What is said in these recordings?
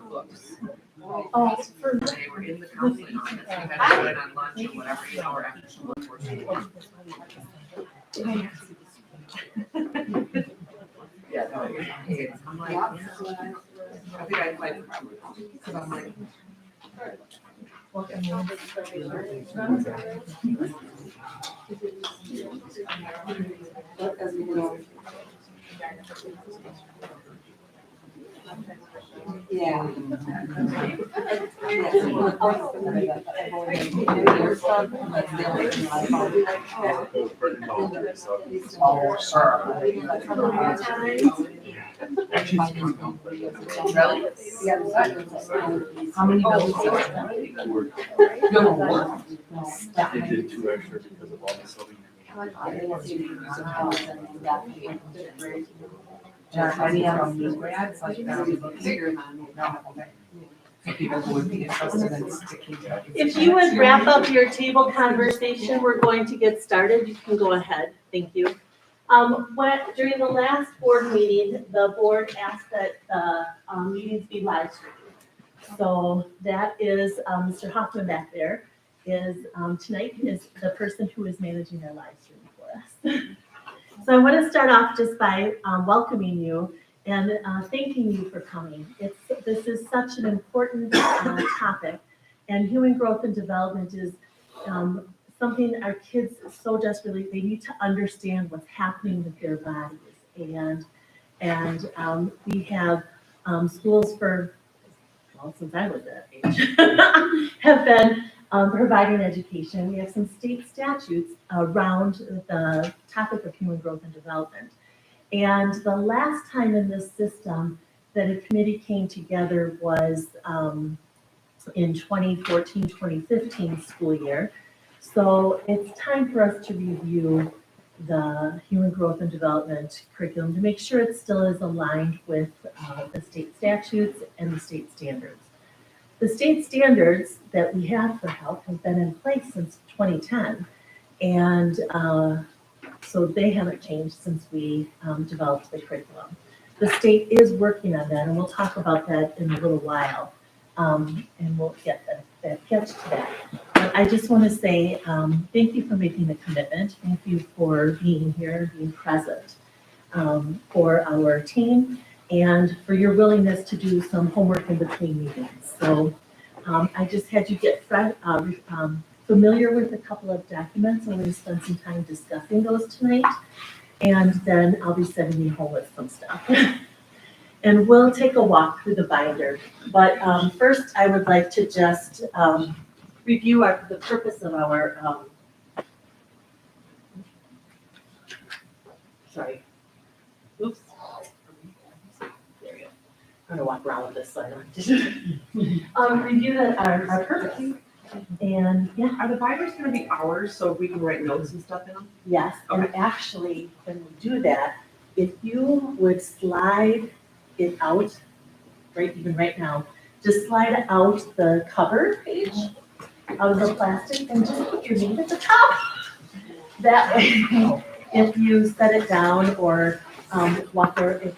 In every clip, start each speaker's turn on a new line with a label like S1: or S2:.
S1: books.
S2: Oh, for
S1: They were in the counseling office, we had to go in on lunch or whatever, or after school. Yeah, no, it's, I'm like, I think I applied for two, because I'm like.
S3: Yeah.
S1: How many bills? No.
S4: They did two extra because of all the subbing.
S1: Grads, like, so people who would be interested in sticking.
S2: If you would wrap up your table conversation, we're going to get started. You can go ahead. Thank you. During the last board meeting, the board asked that the meetings be live streamed. So that is Mr. Hoffman back there tonight is the person who is managing our live stream for us. So I want to start off just by welcoming you and thanking you for coming. This is such an important topic, and human growth and development is something our kids so desperately, they need to understand what's happening with their bodies. And we have schools for, well, since I was that age, have been providing education. We have some state statutes around the topic of human growth and development. And the last time in this system that a committee came together was in 2014, 2015 school year. So it's time for us to review the human growth and development curriculum to make sure it still is aligned with the state statutes and the state standards. The state standards that we have for health have been in place since 2010. And so they haven't changed since we developed the curriculum. The state is working on that, and we'll talk about that in a little while. And we'll get to that. But I just want to say thank you for making the commitment. Thank you for being here, being present for our team, and for your willingness to do some homework in between meetings. So I just had you get familiar with a couple of documents. I'm going to spend some time discussing those tonight, and then I'll be sending you home with some stuff. And we'll take a walk through the binder. But first, I would like to just review the purpose of our, sorry, oops. There we go. I'm gonna walk around with this so I don't review our purpose. And yeah.
S1: Are the binders gonna be ours, so we can write notes and stuff in them?
S2: Yes, and actually, when we do that, if you would slide it out, even right now, just slide out the cover page of the plastic and just put your name at the top. That way, if you set it down or walk or if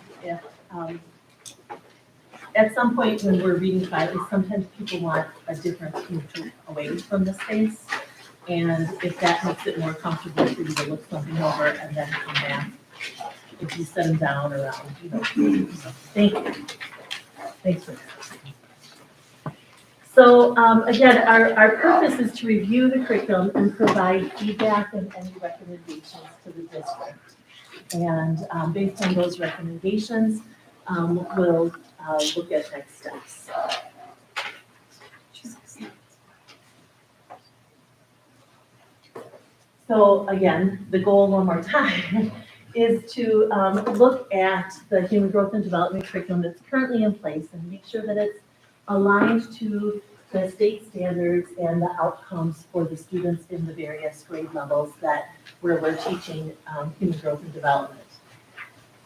S2: at some point when we're reading Bibles, sometimes people want a different away from the space. And if that makes it more comfortable for you to look something over and then come back, if you set them down around, Thank you. Thanks for that. So again, our purpose is to review the curriculum and provide feedback and any recommendations to the district. And based on those recommendations, we'll look at next steps. So again, the goal one more time is to look at the human growth and development curriculum that's currently in place and make sure that it's aligned to the state standards and the outcomes for the students in the various grade levels where we're teaching human growth and development.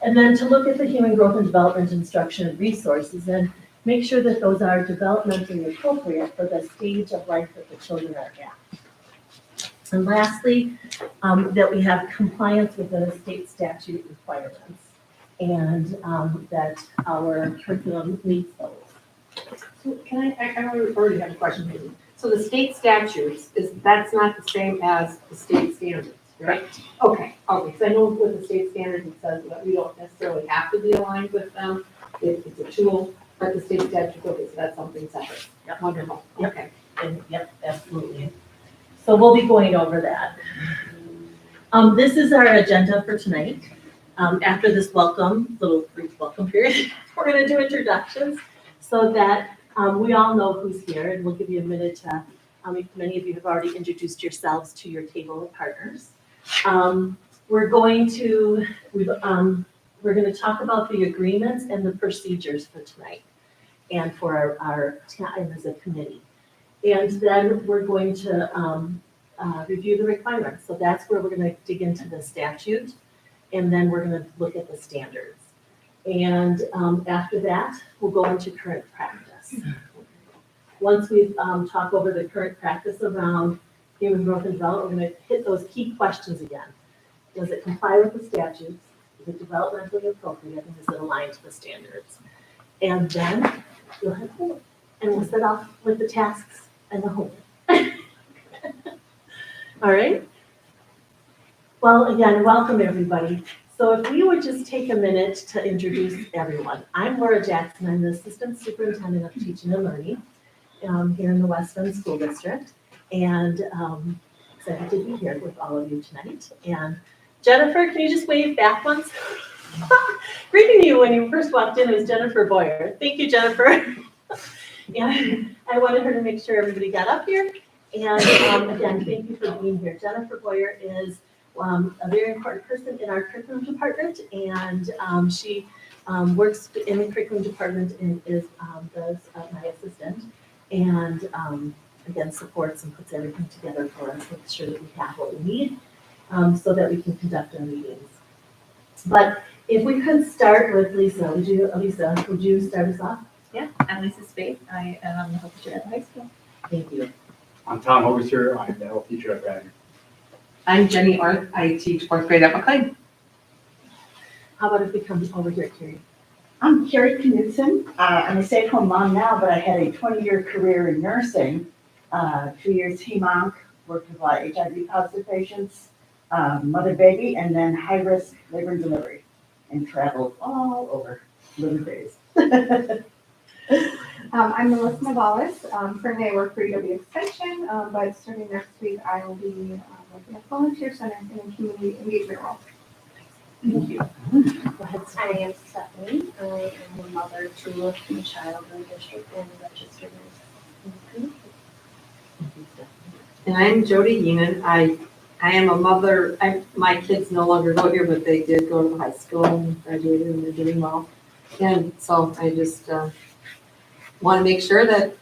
S2: And then to look at the human growth and development instruction and resources and make sure that those are developmentally appropriate for the stage of life that the children are at. And lastly, that we have compliance with the state statute requirements and that our curriculum meets those.
S3: I already have a question maybe. So the state statutes, that's not the same as the state standards, right? Okay, because I know with the state standards, it says that we don't necessarily have to be aligned with them. It's a tool, but the state statute, okay, so that's something separate.
S2: Yep.
S3: Wonderful,
S2: Yep.
S3: okay.
S2: And, yep, absolutely. So we'll be going over that. This is our agenda for tonight. After this little brief welcome period, we're gonna do introductions so that we all know who's here, and we'll give you a minute to, many of you have already introduced yourselves to your table of partners. We're going to talk about the agreements and the procedures for tonight and for our time as a committee. And then we're going to review the requirements. So that's where we're gonna dig into the statute, and then we're gonna look at the standards. And after that, we'll go into current practice. Once we've talked over the current practice around human growth and development, we're gonna hit those key questions again. Does it comply with the statutes? Is it developmentally appropriate? And is it aligned to the standards? And then you'll have homework. And we'll set off with the tasks and the homework. All right? Well, again, welcome everybody. So if we would just take a minute to introduce everyone. I'm Laura Jackson. I'm the Assistant Superintendent of Teaching and Learning here in the West Bend School District. And excited to be here with all of you tonight. And Jennifer, can you just wave back once? Greeting you when you first walked in is Jennifer Boyer. Thank you, Jennifer. And I wanted her to make sure everybody got up here. And again, thank you for being here. Jennifer Boyer is a very important person in our curriculum department, and she works in the curriculum department and is my assistant, and again supports and puts everything together for us, makes sure that we have what we need so that we can conduct our meetings. But if we could start with Lisa, would you start us off?
S5: Yeah, I'm Lisa Spade. I am the health teacher at the high school.
S2: Thank you.
S4: I'm Tom Overseer. I'm the health teacher at Radnor.
S1: I'm Jenny Orth. I teach 4th grade at McLean.
S2: How about if we come over here, Kerry?
S6: I'm Kerry Knudsen. I'm a stay-at-home mom now, but I had a 20-year career in nursing. 2 years HEMONC, worked with a lot of HIV positive patients, mother baby, and then high-risk labor and delivery, and traveled all over little days.
S7: I'm Melissa Navalis. Currently I work for UW Extension, but starting next week I will be working at Volunteer Center in a community engagement role.
S2: Thank you. Go ahead,
S5: I am Stephanie. I am a mother to a child in the district and registered nurse.
S8: And I'm Jody Yeenan. I am a mother. My kids no longer go here, but they did go to high school and graduated and they're doing well. And so I just want to make sure that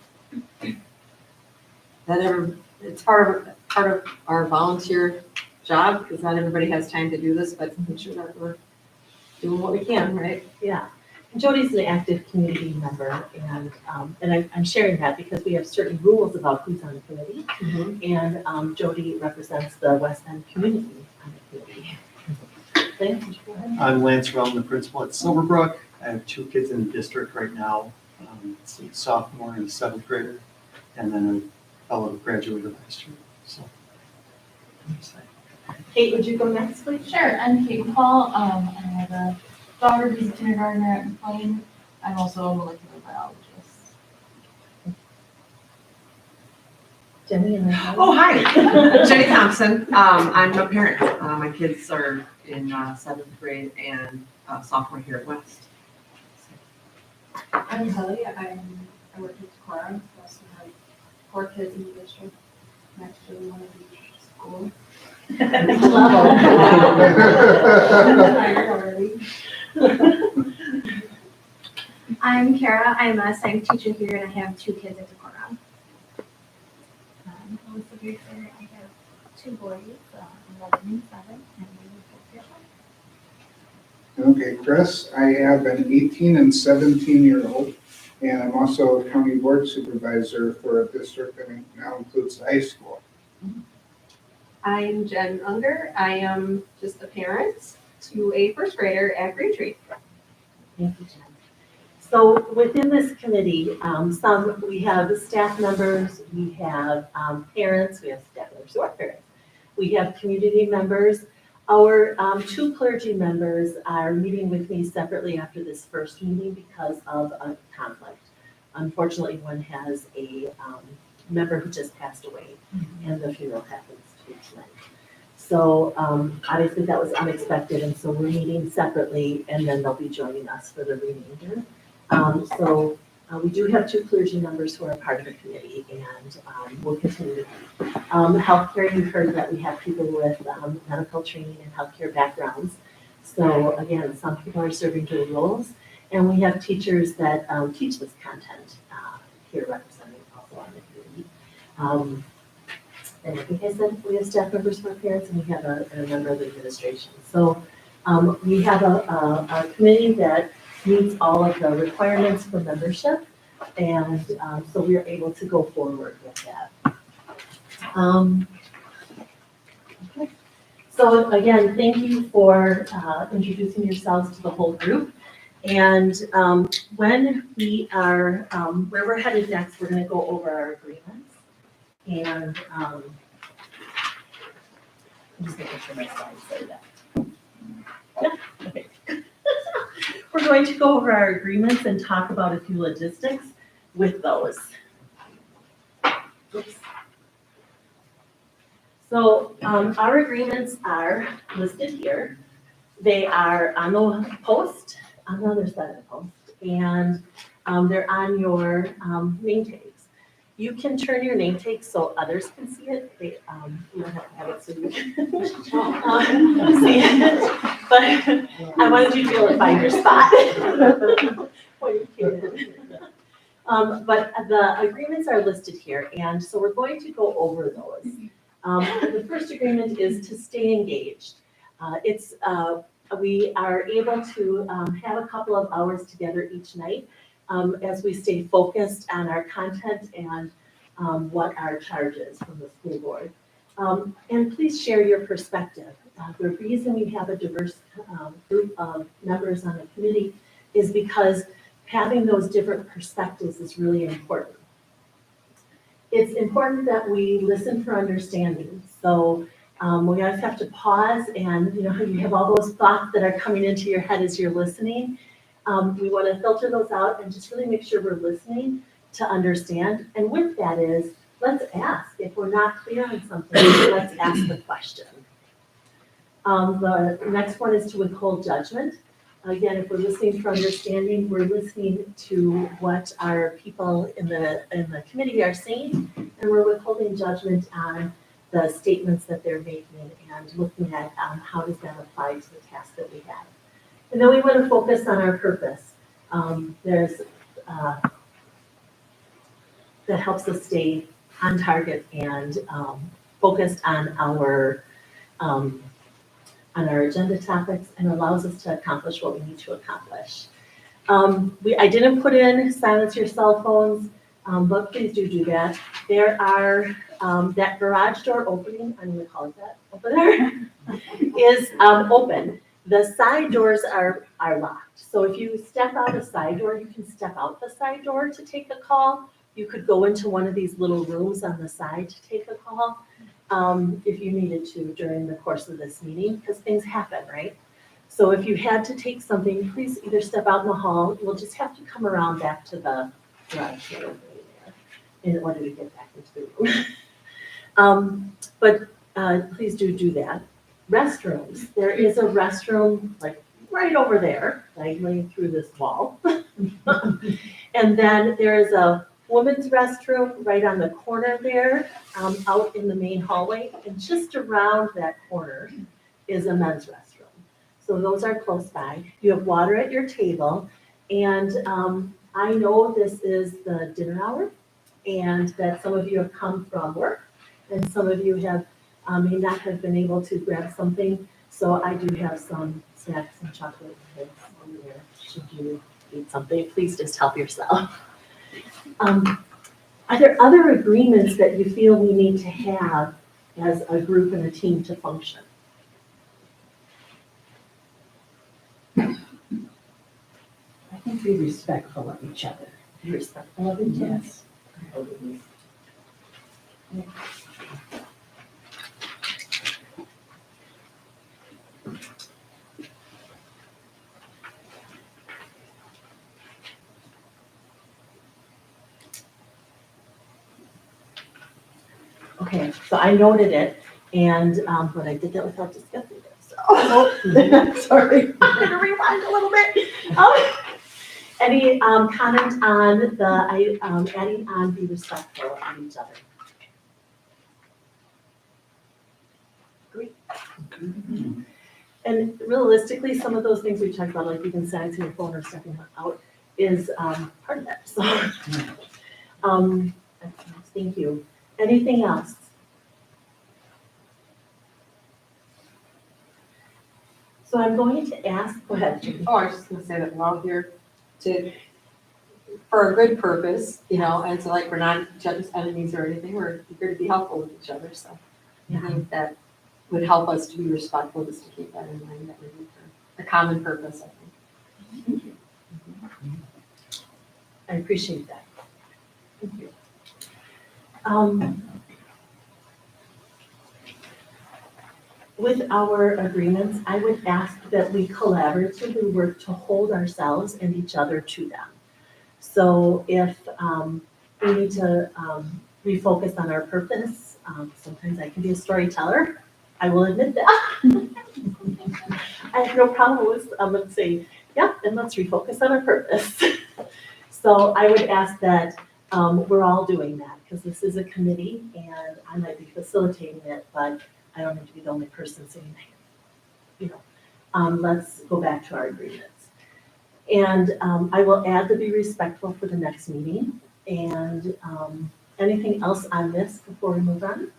S8: it's part of our volunteer job, because not everybody has time to do this, but make sure that we're doing what we can, right?
S2: Yeah. Jody's an active community member, and I'm sharing that because we have certain rules about who's on the committee, and Jody represents the West End community on the committee. Thank you. Go ahead.
S9: I'm Lance Relm, the principal at Silverbrook. I have 2 kids in the district right now, a sophomore and a 7th grader, and then a fellow who graduated last year. So, I'm excited.
S2: Kate, would you go next, please?
S5: Sure, I'm Kate Paul. I have a daughter who's a kindergartner at McLean. I'm also a molecular biologist.
S2: Jenny and
S1: Oh, hi. Jenny Thompson. I'm a parent. My kids are in 7th grade and sophomore here at West.
S7: I'm Kelly. I work at Cora. I also have 4 kids in the district. I'm actually one of each school.
S5: I'm Kara. I'm a science teacher here and I have 2 kids at Decorah. Melissa Baker. I have 2 boys, 11 and 7, and
S10: Okay, Chris, I have an 18 and 17-year-old, and I'm also a county board supervisor for a district that now includes the high school.
S8: I'm Jen Unger. I am just a parent to a 1st grader at Green Tree.
S2: Thank you, Jen. So within this committee, we have staff members, we have parents, we have staff members who are parents. We have community members. Our two clergy members are meeting with me separately after this first meeting because of a conflict. Unfortunately, one has a member who just passed away, and the funeral happens to be tonight. So obviously that was unexpected, and so we're meeting separately, and then they'll be joining us for the remainder. We do have two clergy members who are part of the committee, and we'll continue to be. Healthcare, you've heard that we have people with medical training and healthcare backgrounds. So again, some people are serving dual roles, and we have teachers that teach this content here representing also on the committee. And I think I said we have staff members who are parents, and we have a member of the administration. So we have a committee that meets all of the requirements for membership, and so we are able to go forward with that. Okay. So again, thank you for introducing yourselves to the whole group. And when we are, where we're headed next, we're going to go over our agreements. And I'm just making sure my slides say that. Yeah, okay. We're going to go over our agreements and talk about a few logistics with those. Oops. So our agreements are listed here. They are on the post, on the other side of the post, and they're on your name tags. You can turn your name tag so others can see it. You don't have to have it so you can see it. But I wanted you to be able to find your spot. But the agreements are listed here, and so we're going to go over those. The first agreement is to stay engaged. We are able to have a couple of hours together each night as we stay focused on our content and what our charge is from the school board. And please share your perspective. The reason we have a diverse group of members on the committee is because having those different perspectives is really important. It's important that we listen for understanding. So we always have to pause, and you have all those thoughts that are coming into your head as you're listening. We want to filter those out and just really make sure we're listening to understand. And with that is, let's ask. If we're not clear on something, let's ask the question. The next one is to withhold judgment. Again, if we're listening for understanding, we're listening to what our people in the committee are saying, and we're withholding judgment on the statements that they're making and looking at how does that apply to the task that we have. And then we want to focus on our purpose. That helps us stay on target and focused on our agenda topics and allows us to accomplish what we need to accomplish. I didn't put in silence your cell phones, but please do that. There are that garage door opening, I'm going to call it that, over there, is open. The side doors are locked. So if you step out a side door, you can step out the side door to take a call. You could go into one of these little rooms on the side to take a call if you needed to during the course of this meeting, because things happen, right? So if you had to take something, please either step out in the hall. You'll just have to come around back to the garage door over there in order to get back into the room. But please do that. Restrooms. There is a restroom like right over there, diagonally through this wall. And then there is a women's restroom right on the corner there, out in the main hallway. And just around that corner is a men's restroom. So those are close by. You have water at your table. And I know this is the dinner hour and that some of you have come from work and some of you have may not have been able to grab something. So I do have some snacks and chocolate over there. Should you need something, please just help yourself. Are there other agreements that you feel we need to have as a group and a team to function?
S6: I think Be respectful of each other.
S2: Be respectful of each other.
S6: Yes.
S2: Okay, so I noted it, and, but I did that without discussing it, so. Sorry, I'm gonna rewind a little bit. Any, comment on the, adding on be respectful of each other? Great. And realistically, some of those things we talked about, like even silencing your phone or stepping out, is, part of that, so. Thank you. Anything else? So I'm going to ask, go ahead, Judy.
S8: Oh, I was just gonna say that we're all here for a good purpose, you know, and so like we're not each other's enemies or anything, we're here to be helpful with each other, so. I think that would help us to be respectful, just to keep that in mind, that we're here for a common purpose, I think.
S2: I appreciate that. Thank you. With our agreements, I would ask that we collaboratively work to hold ourselves and each other to them. So if we need to refocus on our purpose, sometimes I can be a storyteller, I will admit that. I have no problem with, I'm gonna say, yeah, then let's refocus on our purpose. So I would ask that we're all doing that, because this is a committee and I might be facilitating it, but I don't have to be the only person saying, you know, let's go back to our agreements. And I will add to be respectful for the next meeting. And anything else on this before we move on?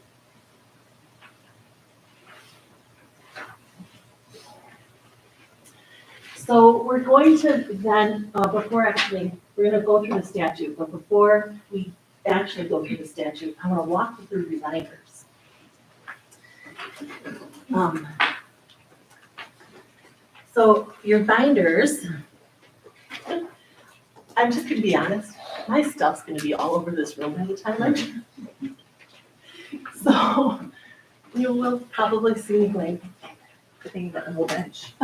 S2: So we're going to then, we're gonna go through the statute, but before we actually go through the statute, I wanna walk you through reminders. So your binders, I'm just gonna be honest, my stuff's gonna be all over this room by the time I'm done. So you will probably see me going, putting that on the bench.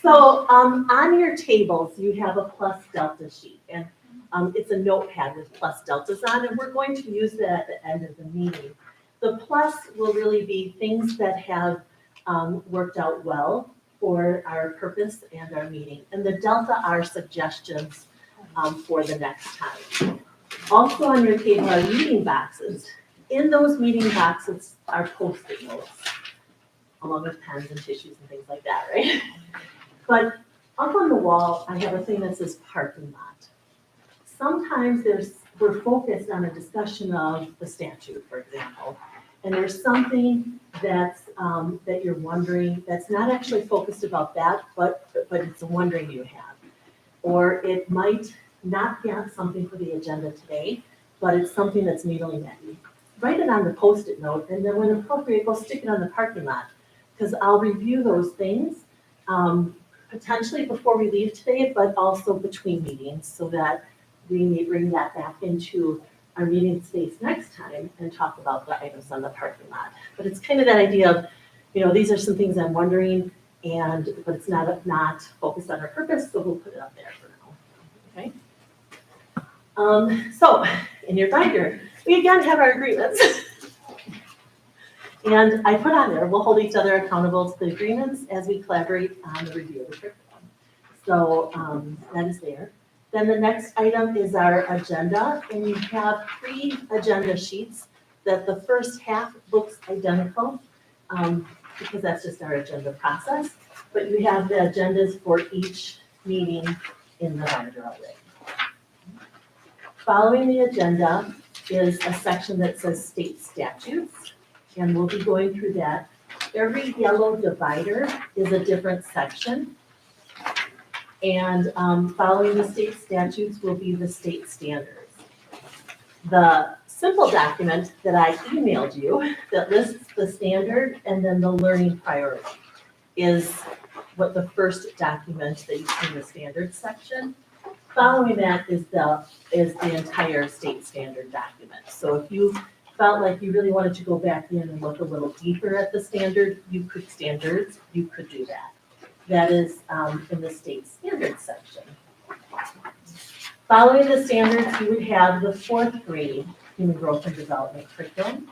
S2: So on your tables, you have a plus delta sheet, and it's a notepad with plus deltas on, and we're going to use that at the end of the meeting. The plus will really be things that have worked out well for our purpose and our meeting, and the delta are suggestions for the next time. Also on your table are meeting boxes. In those meeting boxes are Post-it notes, along with pens and tissues and things like that, right? But up on the wall, I have a thing that says parking lot. Sometimes we're focused on a discussion of the statute, for example, and there's something that's, that you're wondering, that's not actually focused about that, but it's a wondering you have. Or it might not be on something for the agenda today, but it's something that's needling at you. Write it on the Post-it note, and then when appropriate, go stick it on the parking lot, because I'll review those things, potentially before we leave today, but also between meetings, so that we may bring that back into our meeting space next time and talk about the items on the parking lot. But it's kind of that idea of, you know, these are some things I'm wondering, but it's not focused on our purpose, so we'll put it up there for now, okay? So, in your binder, we again have our agreements. And I put on there, we'll hold each other accountable to the agreements as we collaborate on the review of the curriculum. So that is there. Then the next item is our agenda, and you have 3 agenda sheets that the first half looks identical, because that's just our agenda process, but you have the agendas for each meeting in the binder already. Following the agenda is a section that says state statutes, and we'll be going through that. Every yellow divider is a different section. And following the state statutes will be the state standards. The simple document that I emailed you that lists the standard and then the learning priority is what the first document that you see in the standards section. Following that is the entire state standard document. So if you felt like you really wanted to go back in and look a little deeper at the standards, you could do that. That is in the state standards section. Following the standards, you would have the 4th grade human growth and development curriculum.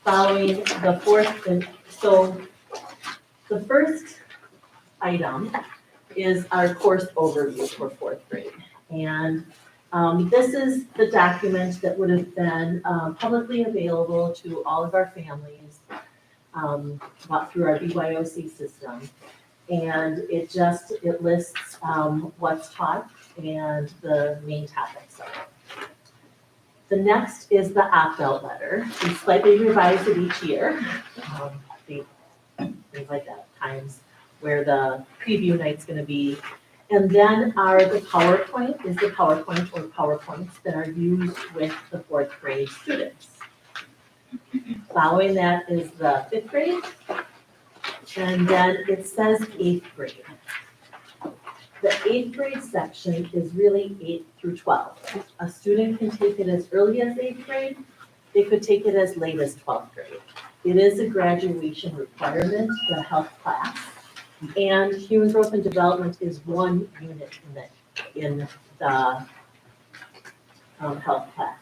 S2: Following the 4th, so the first item is our course overview for 4th grade. And this is the document that would have been publicly available to all of our families through our BYOC system. And it lists what's taught and the main topics of it. The next is the opt-out letter. We slightly revise it each year. Things like that, times where the preview night's gonna be. And then the PowerPoint or PowerPoints that are used with the 4th grade students. Following that is the 5th grade. And then it says 8th grade. The 8th grade section is really 8 through 12. A student can take it as early as 8th grade. They could take it as late as 12th grade. It is a graduation requirement, the health class. And human growth and development is one unit in the health class.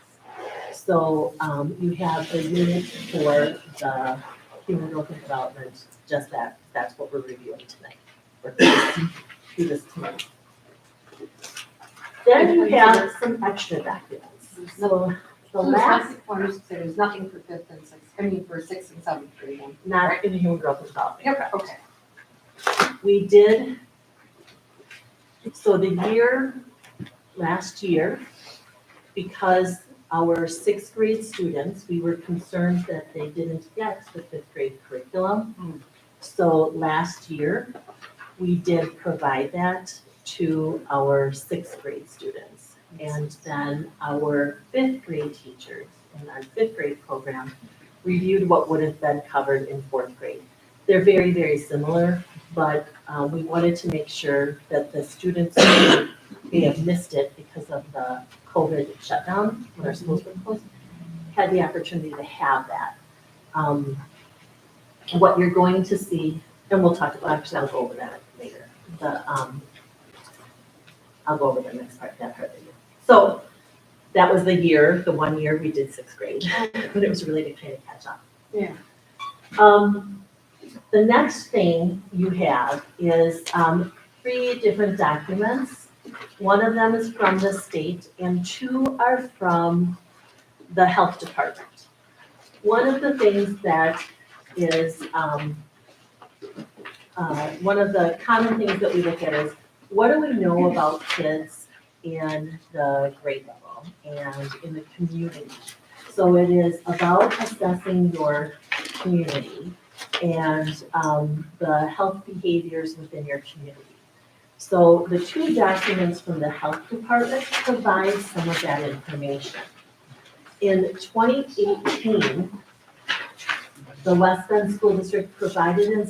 S2: So you have a unit for the human growth and development, just that's what we're reviewing tonight. We're going to do this tonight. Then you have some extra documents. So the last,
S8: There's nothing for 5th and 6th, for 6th and 7th grade.
S2: not in human growth and development.
S8: Okay.
S2: We did, so last year, because our 6th grade students, we were concerned that they didn't get the 5th grade curriculum. So last year, we did provide that to our 6th grade students. And then our 5th grade teachers in our 5th grade program reviewed what would have been covered in 4th grade. They're very, very similar, but we wanted to make sure that the students who may have missed it because of the COVID shutdown, when our schools were closed, had the opportunity to have that. What you're going to see, and we'll talk about, actually I'll go over that later. I'll go over the next part, that part of the year. So that was the 1 year we did 6th grade, but it was really to kind of catch up.
S8: Yeah.
S2: The next thing you have is 3 different documents. One of them is from the state and 2 are from the health department. One of the things that is, one of the common things that we look at is, what do we know about kids in the grade level and in the community? So it is about assessing your community and the health behaviors within your community. So the 2 documents from the health department provide some of that information. In 2018, the West Bend School District participated in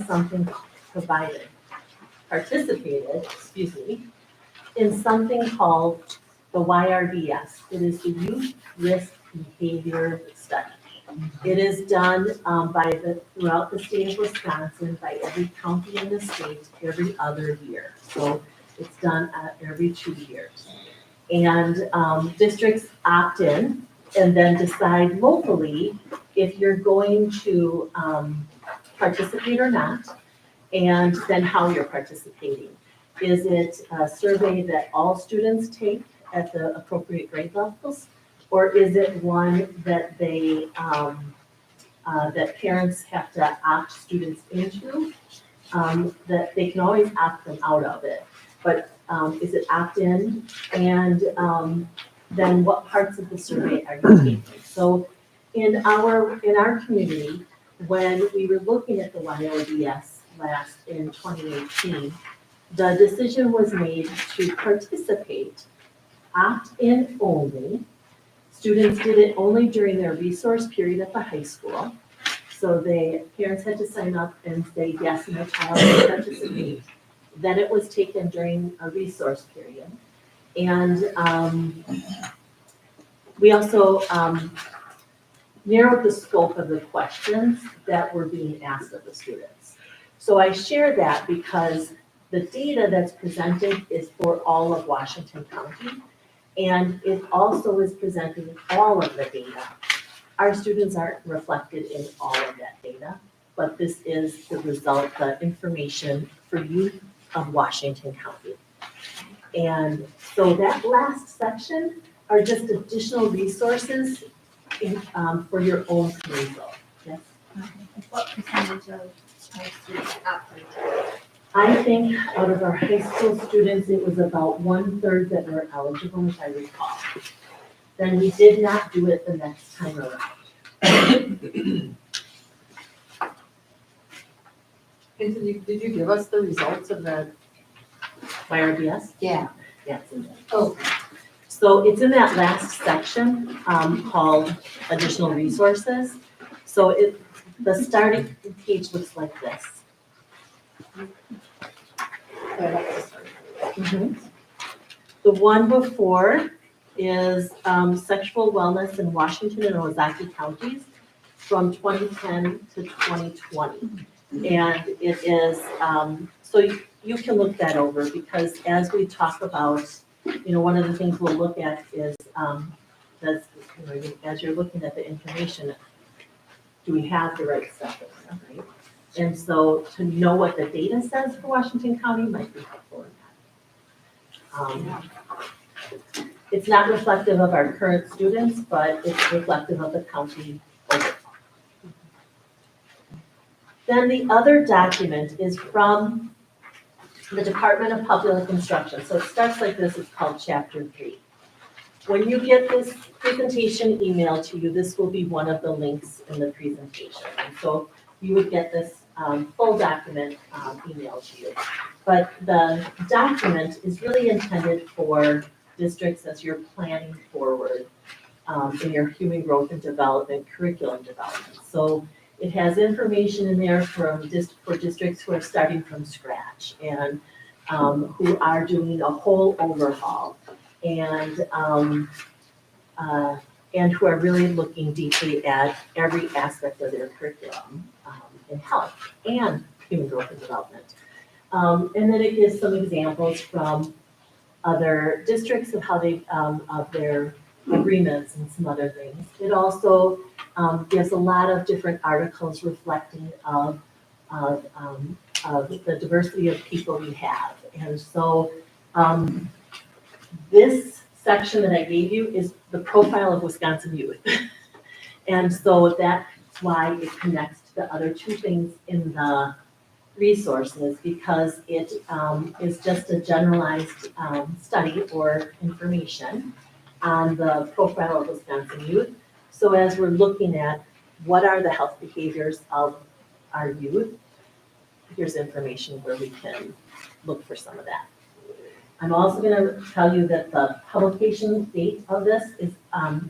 S2: something called the YRBS. It is the Youth Risk Behavior Study. It is done throughout the state of Wisconsin by every county in the state every other year. So it's done every 2 years. And districts opt in and then decide locally if you're going to participate or not, and then how you're participating. Is it a survey that all students take at the appropriate grade levels? Or is it one that that parents have to opt students into? That they can always opt them out of it, but is it opt-in? And then what parts of the survey are you taking? So in our community, when we were looking at the YODS last in 2018, the decision was made to participate opt-in only. Students did it only during their resource period at the high school. So parents had to sign up and say, yes, my child will participate. Then it was taken during a resource period. And we also narrowed the scope of the questions that were being asked of the students. So I share that because the data that's presented is for all of Washington County, and it also is presenting all of the data. Our students aren't reflected in all of that data, but this is the result, the information for youth of Washington County. And so that last section are just additional resources for your own perusal. Yes?
S7: What percentage of high students opt into?
S2: I think out of our high school students, it was about 1/3 that were eligible, if I recall. Then we did not do it the next time around.
S8: And did you give us the results of the?
S2: By RBS?
S8: Yeah.
S2: Yes. It is.
S8: Oh.
S2: So it's in that last section called additional resources. So the starting page looks like this. Mhm. The one before is sexual wellness in Washington and Ozaukee counties from 2010 to 2020. And it is, so you can look that over because as we talk about, one of the things we'll look at is, as you're looking at the information, do we have the right stuff in there, right? And so to know what the data says for Washington County might be helpful in that. It's not reflective of our current students, but it's reflective of the county overall. Then the other document is from the Department of Public Instruction. So it starts like this, it's called Chapter 3. When you get this presentation emailed to you, this will be one of the links in the presentation. And so you would get this full document emailed to you. But the document is really intended for districts as you're planning forward in your human growth and development, curriculum development. So it has information in there for districts who are starting from scratch and who are doing a whole overhaul and who are really looking deeply at every aspect of their curriculum in health and human growth and development. And then it gives some examples from other districts of how they, of their agreements and some other things. It also gives a lot of different articles reflecting of the diversity of people we have. And so this section that I gave you is the profile of Wisconsin youth. And so that's why it connects to the other two things in the resources, because it is just a generalized study or information on the profile of Wisconsin youth. So as we're looking at what are the health behaviors of our youth, here's information where we can look for some of that. I'm also going to tell you that the publication date of this is,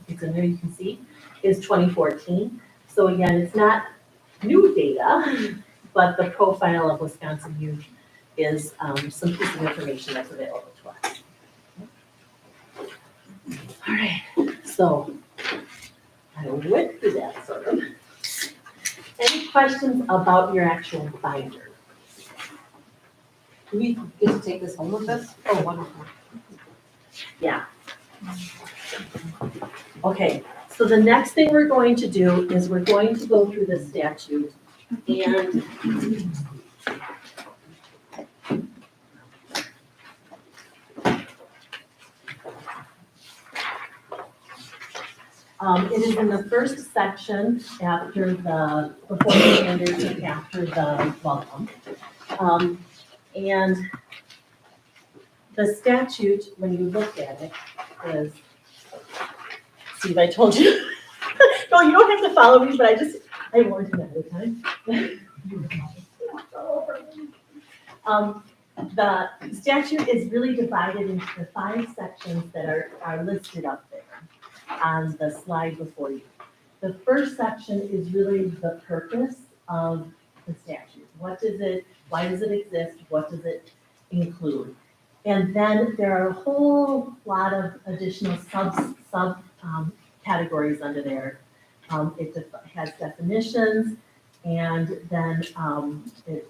S2: it's in there, you can see, is 2014. So again, it's not new data, but the profile of Wisconsin youth is some piece of information that's available to us. All right, so I went through that sort of. Any questions about your actual binder?
S8: Do we get to take this home with us? Oh, wonderful.
S2: Yeah. Okay, so the next thing we're going to do is we're going to go through the statute and it is in the first section after the performance standards and after the welcome. And the statute, when you look at it, is, Steve, I told you. No, you don't have to follow me, but I warned him ahead of time. The statute is really divided into the 5 sections that are listed up there on the slide before you. The first section is really the purpose of the statute. What does it, why does it exist? What does it include? And then there are a whole lot of additional categories under there. It has definitions, and then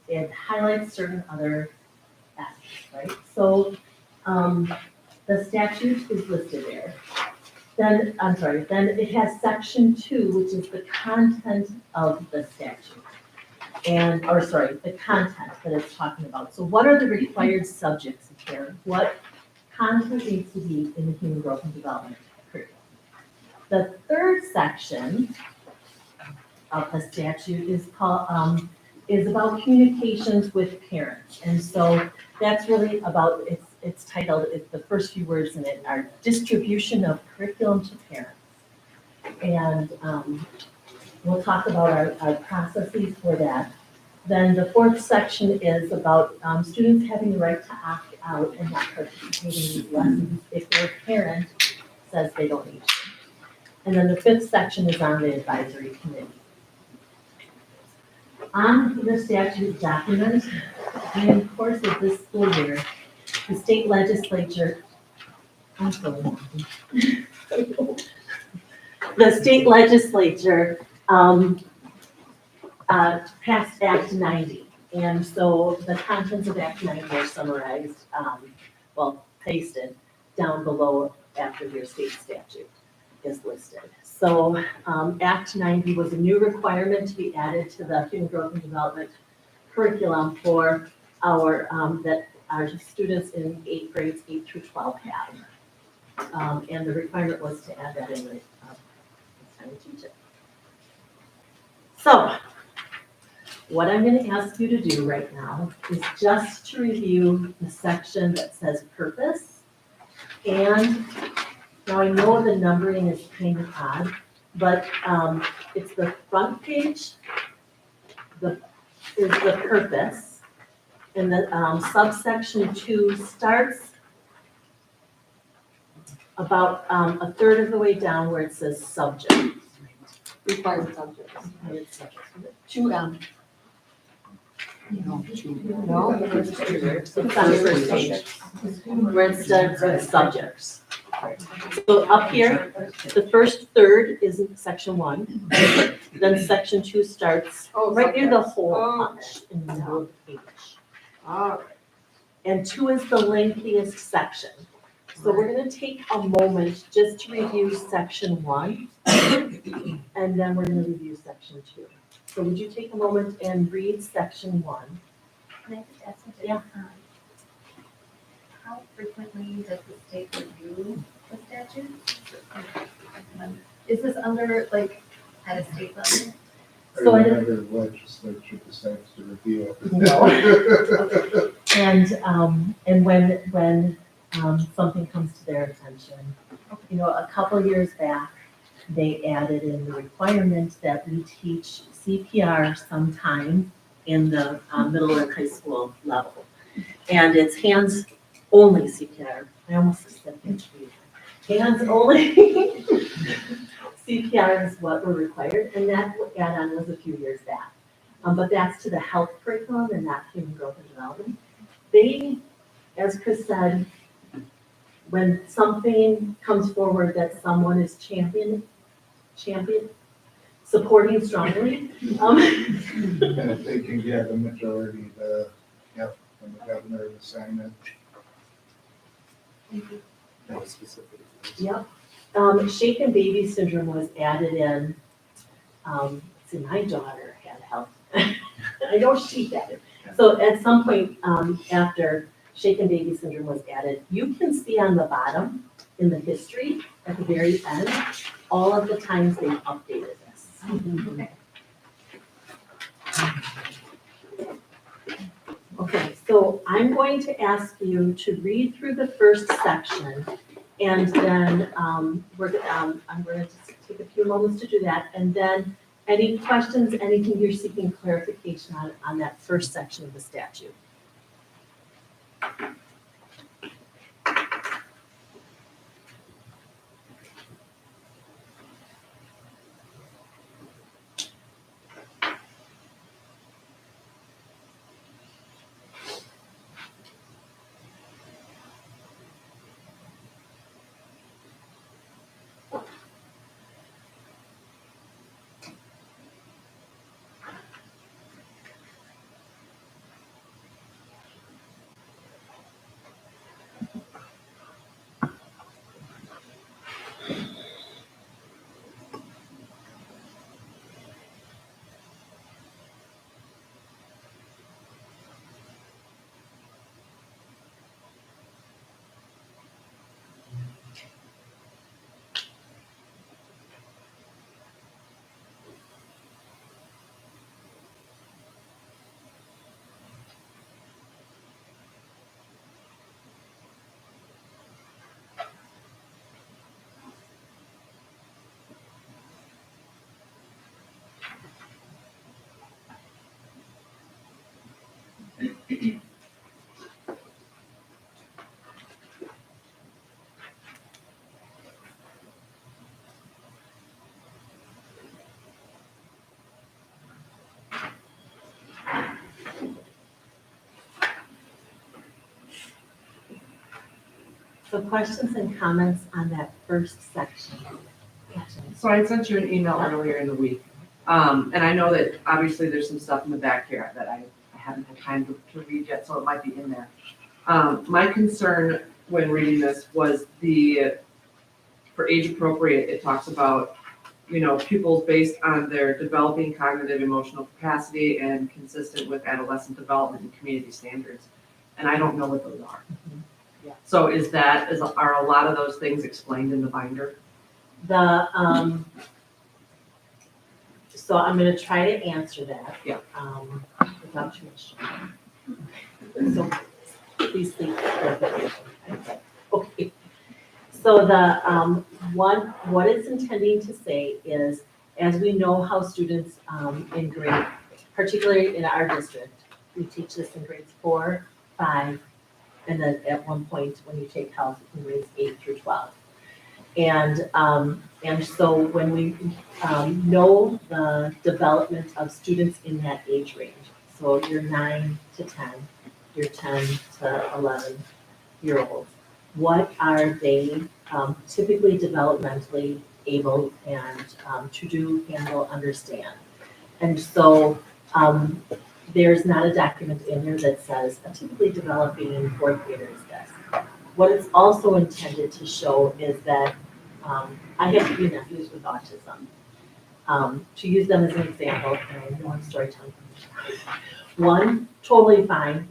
S2: it highlights certain other aspects, right? So the statute is listed there. Then it has section 2, which is the content of the statute. The content that it's talking about. So what are the required subjects here? What content needs to be in the human growth and development curriculum? The third section of the statute is about communications with parents. And so that's really about, it's titled, the first few words in it are distribution of curriculum to parents. And we'll talk about our processes for that. Then the fourth section is about students having the right to opt out and not participating in these lessons if their parent says they don't need to. And then the fifth section is on the advisory committee. On the statute document, in the course of this school year, the state legislature, passed Act 90. And so the contents of Act 90 are summarized, pasted down below after your state statute is listed. So Act 90 was a new requirement to be added to the human growth and development curriculum for our students in 8th grades, 8 through 12 have. And the requirement was to add that in the time to teach it. So what I'm going to ask you to do right now is just to review the section that says purpose. And now I know the numbering is kind of odd, but it's the front page, is the purpose. And the subsection 2 starts about a third of the way down where it says subject.
S8: Required subjects.
S2: It's
S8: 2M.
S2: No, it's on the first page, where it starts with subjects. So up here, the first third is in section 1, then section 2 starts right near the whole punch in the middle of the page. And 2 is the lengthiest section. So we're gonna take a moment just to review section 1, and then we're gonna review section 2. So would you take a moment and read section 1?
S5: Can I just ask something?
S2: Yeah.
S5: How frequently does the state review the statute? Is this under, at a state level?
S2: So I
S10: Whenever the legislature decides to review it.
S2: No. And when something comes to their attention, a couple years back, they added in the requirement that we teach CPR sometime in the middle and high school level. And it's hands-only CPR. I almost said hands-only CPR is what we're required, and that add-on was a few years back. But that's to the health curriculum and not human growth and development. They, as Chris said, when something comes forward that someone is supporting strongly.
S10: And if they can get a majority, from the governor to sign it.
S9: That was specific.
S2: Yep. Shaken baby syndrome was added in. See, my daughter had health. I know she had it. So at some point after shaken baby syndrome was added, you can see on the bottom in the history at the very end all of the times they updated this. Okay, so I'm going to ask you to read through the first section, and then I'm going to take a few moments to do that, and then any questions, anything you're seeking clarification on that first section of the statute. So questions and comments on that first section?
S1: So I sent you an email earlier in the week. And I know that obviously there's some stuff in the back here that I haven't had time to read yet, so it might be in there. My concern when reading this was for age appropriate, it talks about, pupils based on their developing cognitive emotional capacity and consistent with adolescent development and community standards. And I don't know what those are.
S2: Yeah.
S1: So are a lot of those things explained in the binder?
S2: So I'm gonna try to answer that.
S1: Yeah.
S2: Without too much. So please think. Okay. So what it's intending to say is, as we know how students in grade, particularly in our district, we teach this in grades 4, 5, and then at one point when you take health in grades 8 through 12. And so when we know the development of students in that age range, so you're 9 to 10, you're 10 to 11-year-olds, what are they typically developmentally able and to do, handle, understand? And so there's not a document in there that says a typically developing fourth grader is this. What it's also intended to show is that I have 3 nephews with autism. To use them as an example, and I know I'm storytelling. One, totally fine,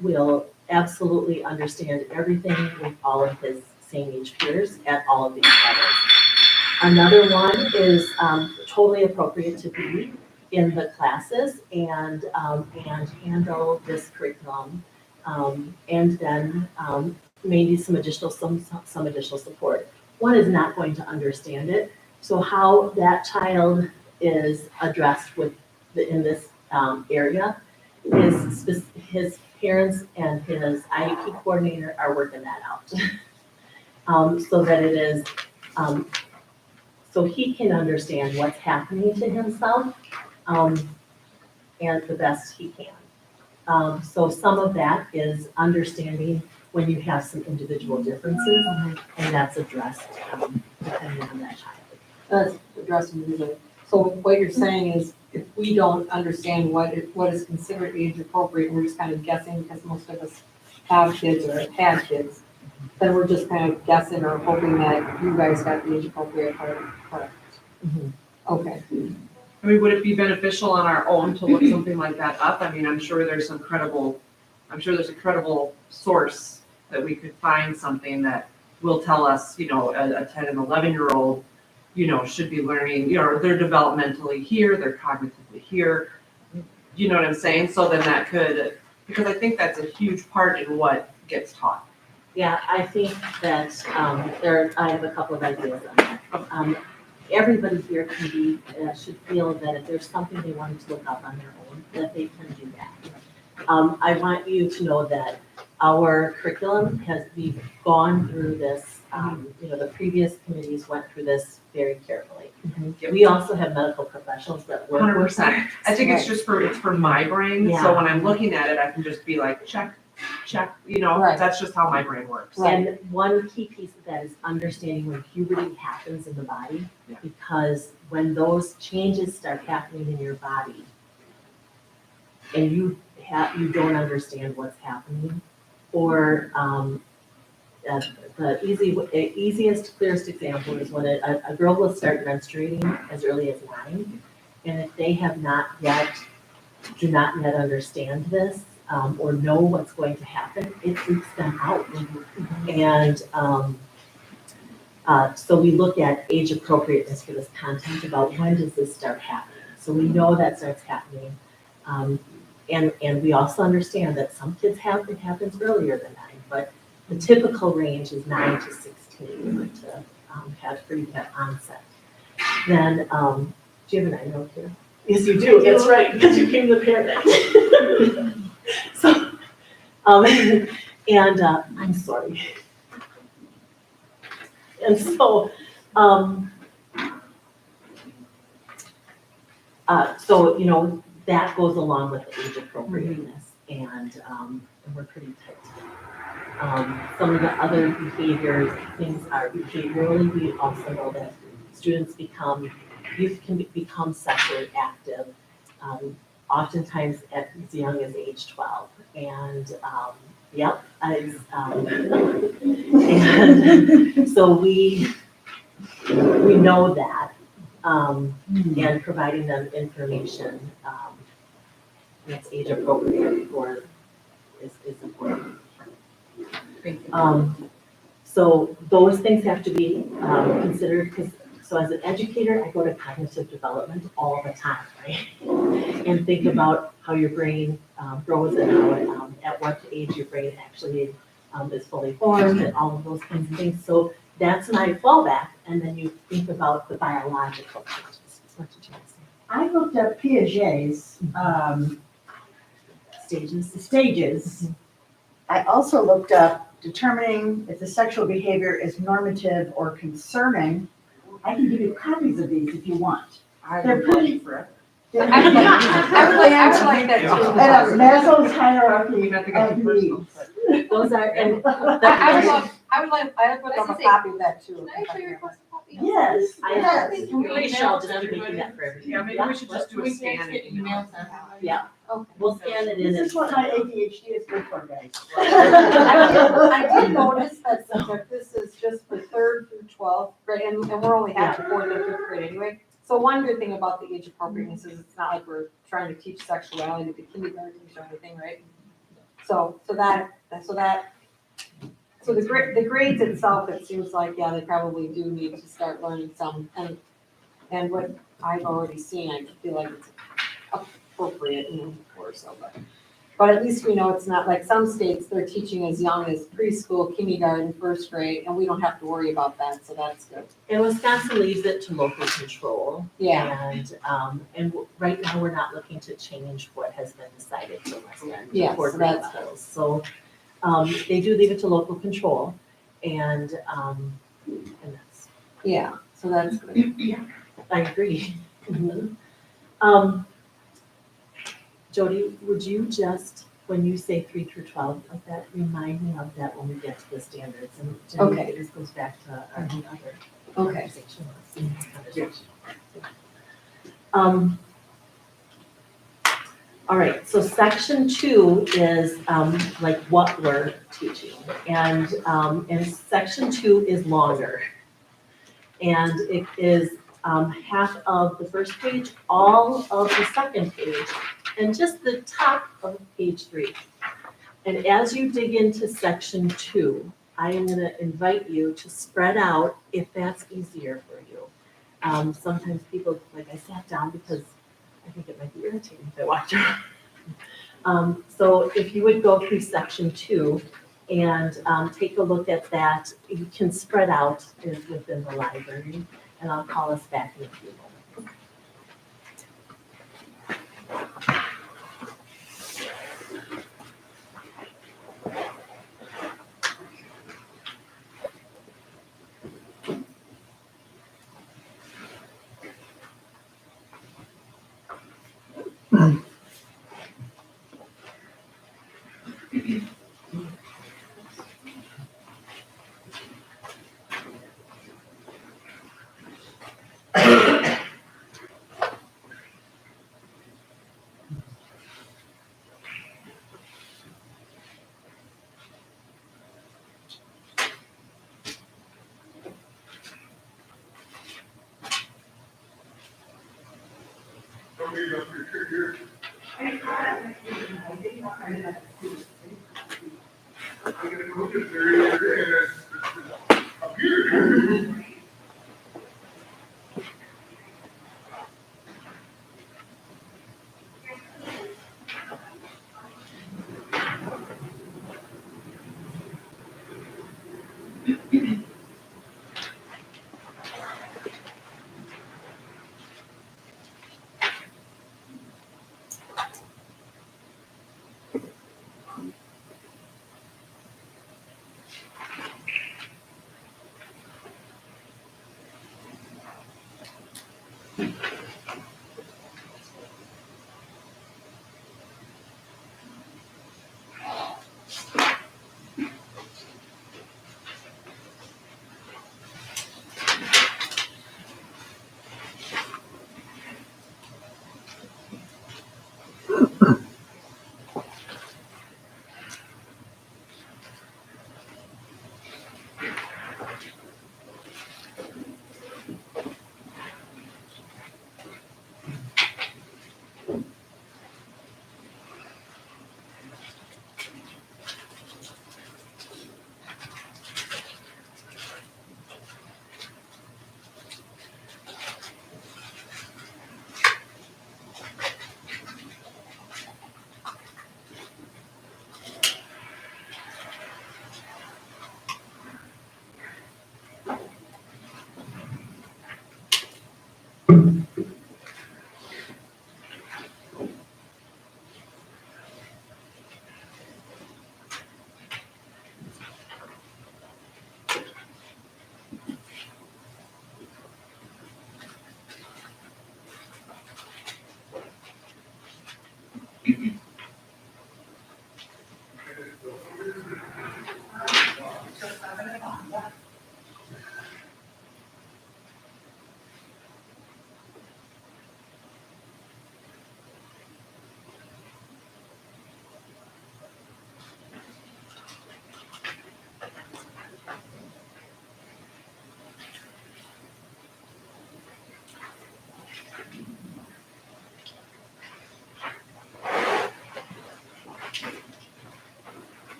S2: will absolutely understand everything with all of his same age peers at all of these levels. Another one is totally appropriate to be in the classes and handle this curriculum, and then maybe some additional support. One is not going to understand it, so how that child is addressed in this area is his parents and his IEP coordinator are working that out. So that it is, so he can understand what's happening to himself, and the best he can. So some of that is understanding when you have some individual differences, and that's addressed depending on that child.
S8: That's addressed individually. So what you're saying is, if we don't understand what is considered age appropriate, and we're just kind of guessing because most of us have kids or have had kids, then we're just kind of guessing or hoping that you guys got the age appropriate part correct. Okay.
S1: I mean, would it be beneficial on our own to look something like that up? I mean, I'm sure there's a credible source that we could find something that will tell us, a 10 and 11-year-old, should be learning, they're developmentally here, they're cognitively here. You know what I'm saying? So then that could, because I think that's a huge part in what gets taught.
S2: Yeah, I think that I have a couple of ideas on that. Everybody here should feel that if there's something they wanted to look up on their own, that they can do that. I want you to know that our curriculum we've gone through this, the previous committees went through this very carefully. We also have medical professionals that work with
S1: 100%. I think it's just for my brain,
S2: Yeah.
S1: so when I'm looking at it, I can just be like, check,
S8: Right.
S1: that's just how my brain works.
S2: And one key piece of that is understanding when puberty happens in the body,
S1: Yeah.
S2: because when those changes start happening in your body, and you don't understand what's happening, or the easiest, clearest example is when a girl will start menstruating as early as 9, and if they do not yet understand this, or know what's going to happen, it freaks them out. And so we look at age appropriateness for this content about when does this start happening. So we know that starts happening. And we also understand that some kids it happens earlier than 9, but the typical range is 9 to 16 to have pretty good onset. Then, do you have an 9-year-old here? Yes, you do. That's right, because you came to the parent. So, I'm sorry. And so, you know, that goes along with the age appropriateness, and we're pretty tight. Some of the other behaviors, things are behaviorally, we also know that youth can become sexually active, oftentimes at as young as age 12. And, and so we know that, and providing them information, that's age appropriate for is important. So those things have to be considered, because, so as an educator, I go to cognitive development all the time, right? And think about how your brain grows and how, at what age your brain actually is fully formed and all of those kinds of things. So that's my fallback, and then you think about the biological changes. What did you say?
S6: I looked up Piaget's stages. I also looked up determining if the sexual behavior is normative or concerning. I can give you copies of these if you want. They're pretty.
S3: I would like that too.
S6: And Maslow's hierarchy of needs.
S2: Those are, and
S3: I would look up a copy of that too.
S7: Can I actually request a copy?
S6: Yes, yes.
S2: I'm pretty sure I'll just be making that for everybody.
S1: Yeah, maybe we should just do a scan and email.
S2: Yeah,
S3: Okay.
S2: we'll scan it in.
S6: This is what my ADHD is good for, guys.
S3: I did notice that subject, this is just for 3rd through 12th grade, and we're only half to 4th and 5th grade anyway. So one good thing about the age appropriateness is it's not like we're trying to teach sexuality to kindergartens or anything, right? So the grades itself, it seems like, yeah, they probably do need to start learning some, and what I've already seen, I feel like it's appropriate and or so, but at least we know it's not like some states, they're teaching as young as preschool, kindergarten, 1st grade, and we don't have to worry about that, so that's good.
S2: And Wisconsin leaves it to local control.
S3: Yeah.
S2: And right now, we're not looking to change what has been decided for Western.
S3: Yes,
S2: for
S3: so
S2: grade
S3: that's
S2: levels. So, they do leave it to local control, and that's.
S3: Yeah, so that's good.
S2: I agree. Jody, would you just, when you say 3 through 12, like that, remind me of that when we get to the standards, and
S3: Okay.
S2: this goes back to our other
S3: Okay.
S2: conversation. All right, so section 2 is like what we're teaching, and section 2 is longer. And it is half of the first page, all of the second page, and just the top of page 3. And as you dig into section 2, I am going to invite you to spread out if that's easier for you. Sometimes people, like I sat down because I think it might be irritating if I walked around. So if you would go through section 2 and take a look at that, you can spread out within the library, and I'll call us back in a few moments.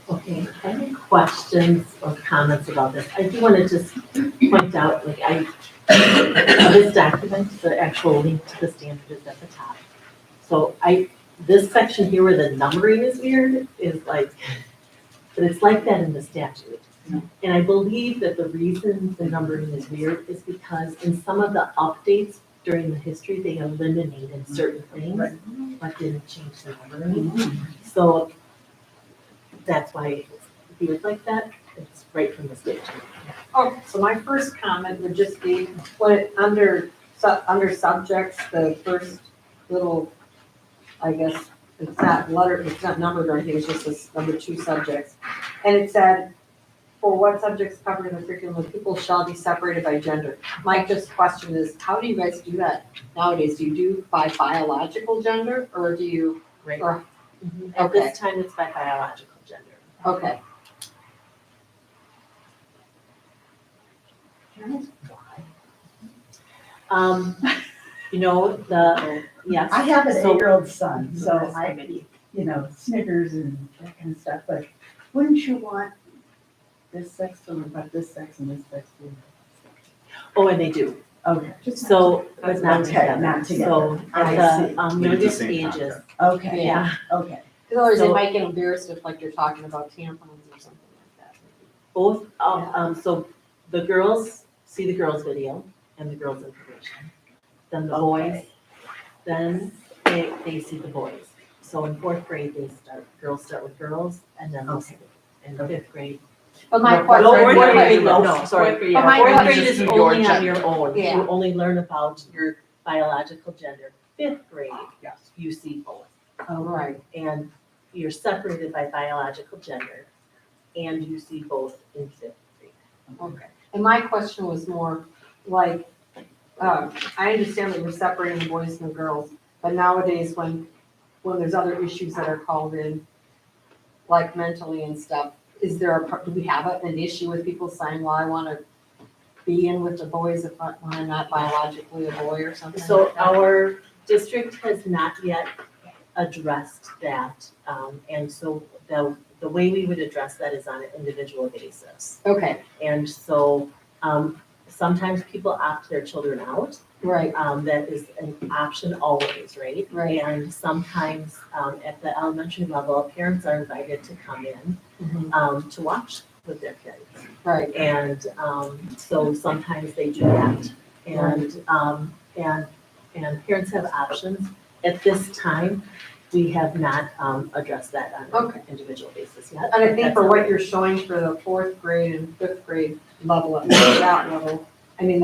S2: Okay, any questions or comments about this? I do want to just point out, this document, the actual link to the standard is at the top. So this section here where the numbering is weird is like, but it's like that in the statute. And I believe that the reason the numbering is weird is because in some of the updates during the history, they eliminated certain things, but didn't change the numbering. So that's why it's weird like that. It's right from the statute.
S8: Oh, so my first comment would just be, under subjects, the first little, I guess, it's not numbered or anything, it's just this number 2 subjects. And it said, for what subjects covered in the curriculum, the people shall be separated by gender. My just question is, how do you guys do that nowadays? Do you do by biological gender, or do you,
S2: Right.
S8: or,
S2: At
S8: okay,
S2: this time, it's by biological gender.
S8: okay.
S2: Yes.
S6: I have an
S2: So-
S6: 8-year-old son, so Snickers and that kind of stuff, but wouldn't you want this sex to learn about this sex and this sex to learn
S2: Oh, and they do.
S6: about this sex?
S2: So, but not
S6: Okay,
S2: together.
S6: not together.
S2: So
S6: I
S2: at
S6: see.
S2: the
S4: But at the
S2: youngest
S4: same
S2: ages,
S6: Okay,
S2: yeah.
S6: okay.
S8: Because otherwise they
S2: So-
S8: might get embarrassed if like you're talking about tampons or something like that.
S2: Both, so the girls see the girls' video and the girls' information. Then the boys, then they see the boys. So in fourth grade, girls start with girls, and then in fifth grade.
S3: But my
S2: No,
S3: question.
S2: fourth grade,
S3: no,
S2: no, sorry.
S3: Fourth grade,
S2: Fourth
S3: my
S2: grade
S3: question
S2: is
S3: is
S2: only on your own.
S6: Yeah.
S2: You only learn about your biological gender. Fifth grade,
S4: Yes.
S2: you see both.
S8: Right.
S2: And you're separated by biological gender, and you see both in fifth grade.
S8: Okay. And my question was more like, I understand that you're separating the boys from the girls, but nowadays when there's other issues that are called in, like mentally and stuff, do we have an issue with people saying, well, I want to be in with the boys if I'm not biologically a boy or something
S2: So
S8: like that?
S2: our district has not yet addressed that. And so the way we would address that is on an individual basis.
S8: Okay,
S2: And so sometimes people opt their children out.
S8: right,
S2: That is an option always, right?
S8: Right.
S2: And sometimes at the elementary level, parents are invited to come in
S8: Mhm.
S2: to watch with their kids.
S8: right.
S2: And so sometimes they do that. And parents have options. At this time, we have not addressed that on
S8: Okay.
S2: an individual basis yet.
S8: And I think for
S2: That's
S8: what you're showing for the fourth grade and fifth grade level, at that level, I mean,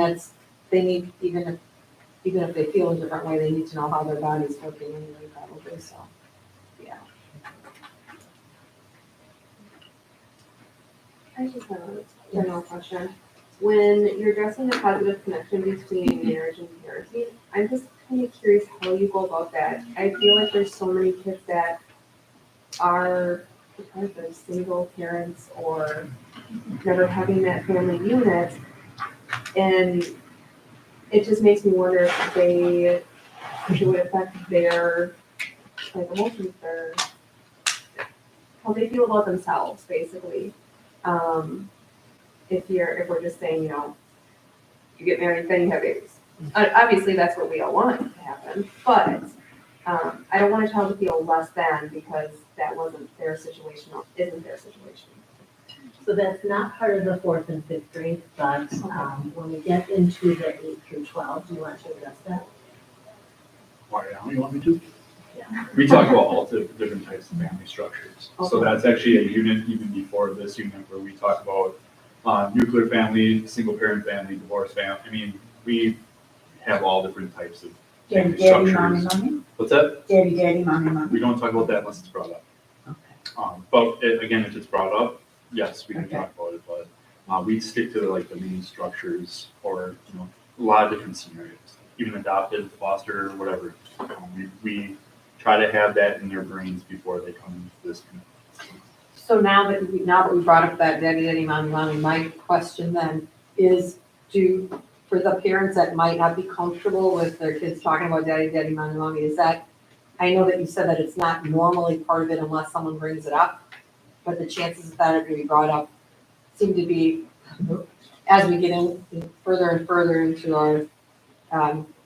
S8: they need, even if they feel a different way, they need to know how their body's working anyway, probably, so, yeah.
S7: I just have a general question. When you're addressing the positive connection between marriage and parenting, I'm just kind of curious how you go about that. I feel like there's so many kids that are because they're single parents or never having that family unit. And it just makes me wonder if it would affect their emotions, how they feel about themselves, basically. If we're just saying, you get married, then you have babies. Obviously, that's what we all want to happen, but I don't want a child to feel less than because that wasn't their situation, or isn't their situation.
S2: So that's not part of the fourth and fifth grade, but when we get into the 8 through 12, do you want to address that?
S4: Why now, you want me to?
S2: Yeah.
S4: We talk about all the different types of family structures. So
S2: Okay.
S4: that's actually a unit even before this unit where we talk about nuclear family, single parent family, divorce family. I mean, we have all different types of family
S6: Daddy, mommy,
S4: structures.
S6: mommy?
S4: What's that?
S6: Daddy, mommy, mommy?
S4: We don't talk about that unless it's brought up.
S6: Okay.
S4: But again, if it's brought up, yes, we can
S6: Okay.
S4: talk about it, but we stick to like the main structures or, a lot of different scenarios, even adopted, foster, whatever. We try to have that in their brains before they come into this.
S8: So now that we brought up that daddy, mommy, my question then is, for the parents that might not be comfortable with their kids talking about daddy, mommy, is that, I know that you said that it's not normally part of it unless someone brings it up, but the chances that it could be brought up seem to be, as we get in further and further into our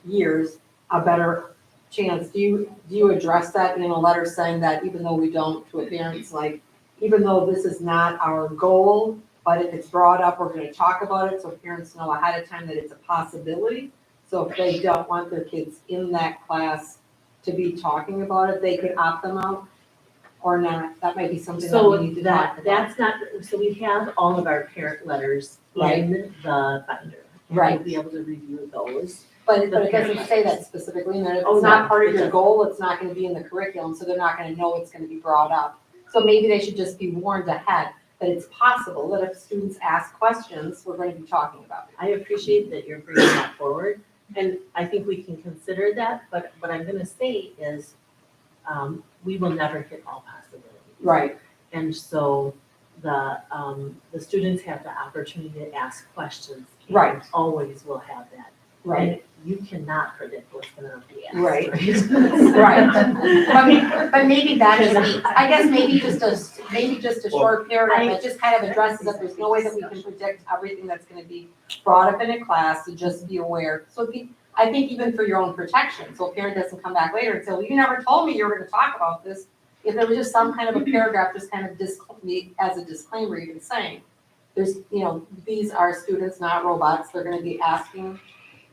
S8: years, a better chance. Do you address that in a letter saying that even though we don't, to parents, like, even though this is not our goal, but if it's brought up, we're gonna talk about it, so parents know ahead of time that it's a possibility. So if they don't want their kids in that class to be talking about it, they could opt them out or not. That might be something that we
S2: So
S8: need to talk about.
S2: that's not, so we have all of our parent letters in the binder. And
S8: Right.
S2: we'll be able to review those.
S8: But it doesn't say that specifically, and if
S2: Oh,
S8: it's not
S2: no,
S8: part
S2: it
S8: of your
S2: doesn't.
S8: goal, it's not gonna be in the curriculum, so they're not gonna know it's gonna be brought up. So maybe they should just be warned ahead that it's possible that if students ask questions, we're gonna be talking about it.
S2: I appreciate that you're bringing that forward, and I think we can consider that, but what I'm gonna say is, we will never hit all possibilities.
S8: Right.
S2: And so the students have the opportunity to ask questions.
S8: Right.
S2: Parents always will have that
S6: Right.
S2: You cannot predict what's gonna be asked.
S6: Right.
S3: Right. But maybe that is, I guess maybe just a short paragraph that just kind of addresses that there's no way that we can predict everything that's gonna be brought up in a class, to just be aware. So I think even for your own protection, so a parent doesn't come back later and say, well, you never told me you were gonna talk about this. If there was just some kind of a paragraph, just kind of as a disclaimer, even saying, there's, these are students, not robots, they're gonna be asking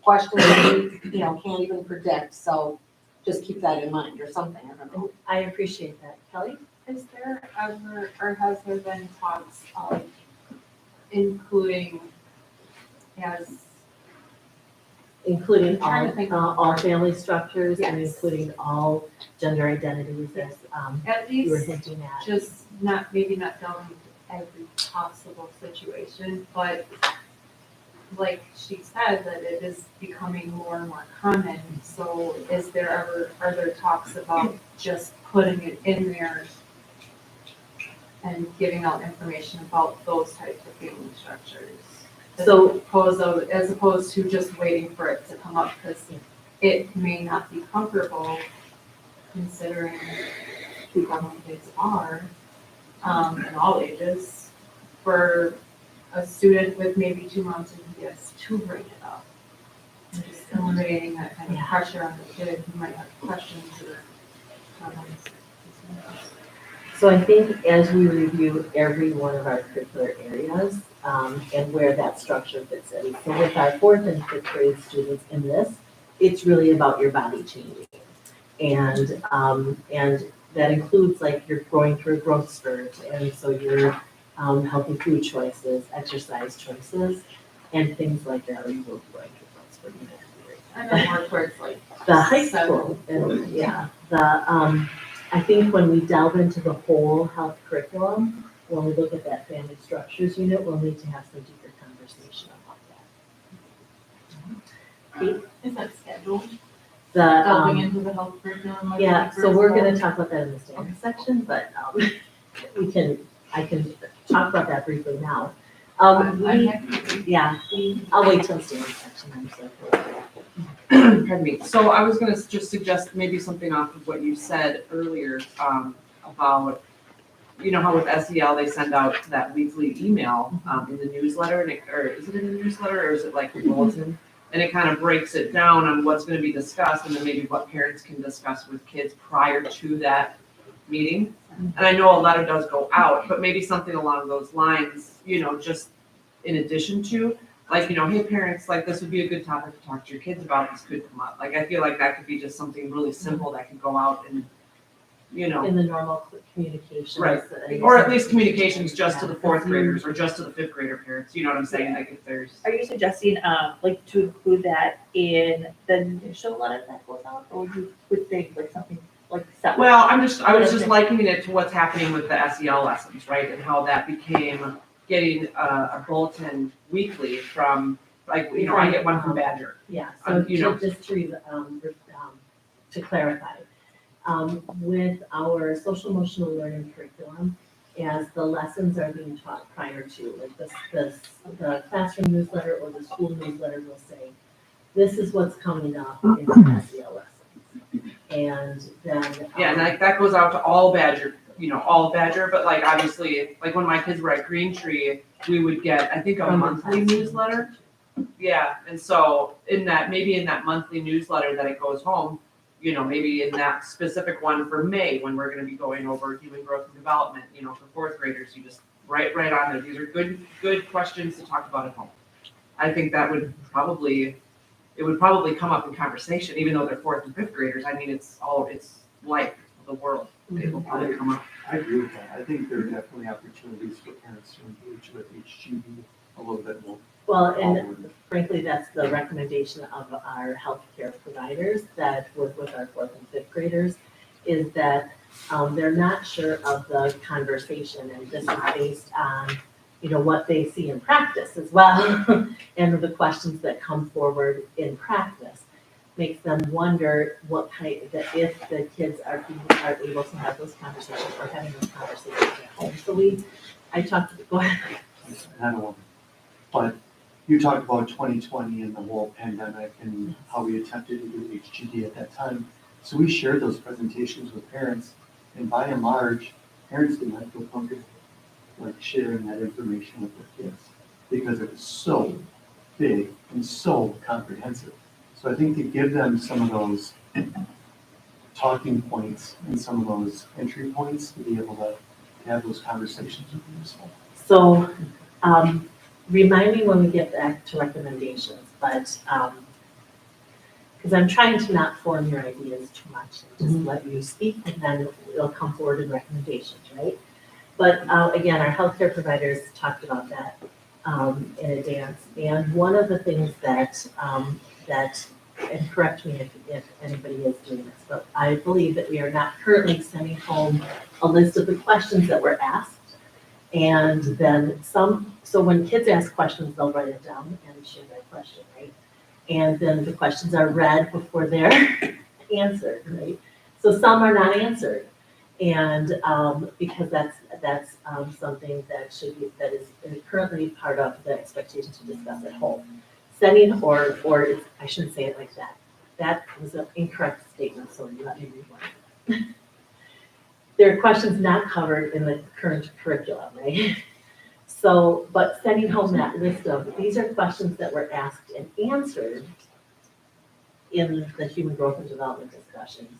S3: questions that we, can't even predict, so just keep that in mind or something, I don't know.
S2: I appreciate that. Kelly?
S7: Is there ever, or has there been talks of including
S2: Including
S7: Trying to think of-
S2: all family structures and
S7: Yes.
S2: including all gender identities as,
S7: at
S2: you were
S7: least
S2: hinting at.
S7: just maybe not delving into every possible situation, but like she said, that it is becoming more and more common, so are there talks about just putting it in there and giving out information about those types of family structures? As opposed to just waiting for it to come up, because it may not be comfortable considering who our kids are, in all ages, for a student with maybe 2 months and yes, to bring it up. And just eliminating that kind of pressure on the kid who might have questions or comments.
S2: So I think as we review every one of our curricular areas, and where that structure fits in. So with our 4th and 5th grade students in this, it's really about your body changing. And that includes like you're going through a growth spurt, and so you're healthy food choices, exercise choices, and things like that, or you will be going through growth spurt.
S7: And then more towards like
S2: The high school, and I think when we delve into the whole health curriculum, when we look at that family structures unit, we'll need to have some deeper conversation about that.
S7: Is that scheduled?
S2: The,
S7: into the health curriculum?
S2: yeah, so we're gonna talk about that in the standard section, but, I can talk about that briefly now. I'll wait till the standard section, I'm sorry.
S1: Pardon me. So I was gonna just suggest maybe something off of what you said earlier, about, how with SEL, they send out that weekly email, in the newsletter, or is it in the newsletter, or is it like a bulletin? And it kind of breaks it down on what's gonna be discussed, and then maybe what parents can discuss with kids prior to that meeting. And I know a letter does go out, but maybe something along those lines, just in addition to, like, hey, parents, like, this would be a good topic to talk to your kids about, this could come up. Like, I feel like that could be just something really simple that could go out and,
S2: In the normal communications.
S1: Right. or at least communications just to the 4th graders or just to the 5th grader parents, you know what I'm saying? Like, if there's.
S11: Are you suggesting, like, to include that in the initial letter that goes out, or you would think like something like separate?
S1: Well, I was just likening it to what's happening with the SEL lessons, right? And how that became getting a bulletin weekly from, like, I get one from Badger.
S2: Yeah, so
S1: You know.
S2: just to clarify, with our social emotional learning curriculum, as the lessons are being taught prior to, like the classroom newsletter or the school newsletter will say, this is what's coming up in the SEL lessons. And then.
S1: Yeah, and like that goes out to all Badger, but like obviously, like when my kids were at Green Tree, we would get, I think, a monthly newsletter. Yeah, and so maybe in that monthly newsletter that it goes home, maybe in that specific one for May, when we're gonna be going over human growth and development, for 4th graders, you just write right on there, these are good questions to talk about at home. I think that would probably come up in conversation, even though they're 4th and 5th graders. I mean, it's life of the world. It will probably come up.
S9: I agree with that. I think there are definitely opportunities for parents to engage with HGB a little bit more.
S2: Well, and frankly, that's the recommendation of our healthcare providers that work with our 4th and 5th graders, is that they're not sure of the conversation, and this is based on, what they see in practice as well, and the questions that come forward in practice makes them wonder if the kids are able to have those conversations or having those conversations at home. So I talked to, go ahead.
S9: I don't want, but you talked about 2020 and the whole pandemic and how we attempted to do HGD at that time. So we shared those presentations with parents, and by and large, parents did not feel comfortable like sharing that information with their kids because it was so big and so comprehensive. So I think to give them some of those talking points and some of those entry points to be able to have those conversations would be useful.
S2: So, remind me when we get back to recommendations, but, because I'm trying to not form your ideas too much, just let you speak and then it'll come forward in recommendations, right? But, again, our healthcare providers talked about that, in advance. And one of the things that, and correct me if anybody is doing this, but I believe that we are not currently sending home a list of the questions that were asked. And then so when kids ask questions, they'll write it down and share their question, right? And then the questions are read before they're answered, right? So some are not answered. And because that's something that is currently part of the expectation to discuss at home. Sending or I shouldn't say it like that. That was an incorrect statement, so let me rewind. There are questions not covered in the current curriculum, right? So, but sending home that list of, these are questions that were asked and answered in the human growth and development discussions.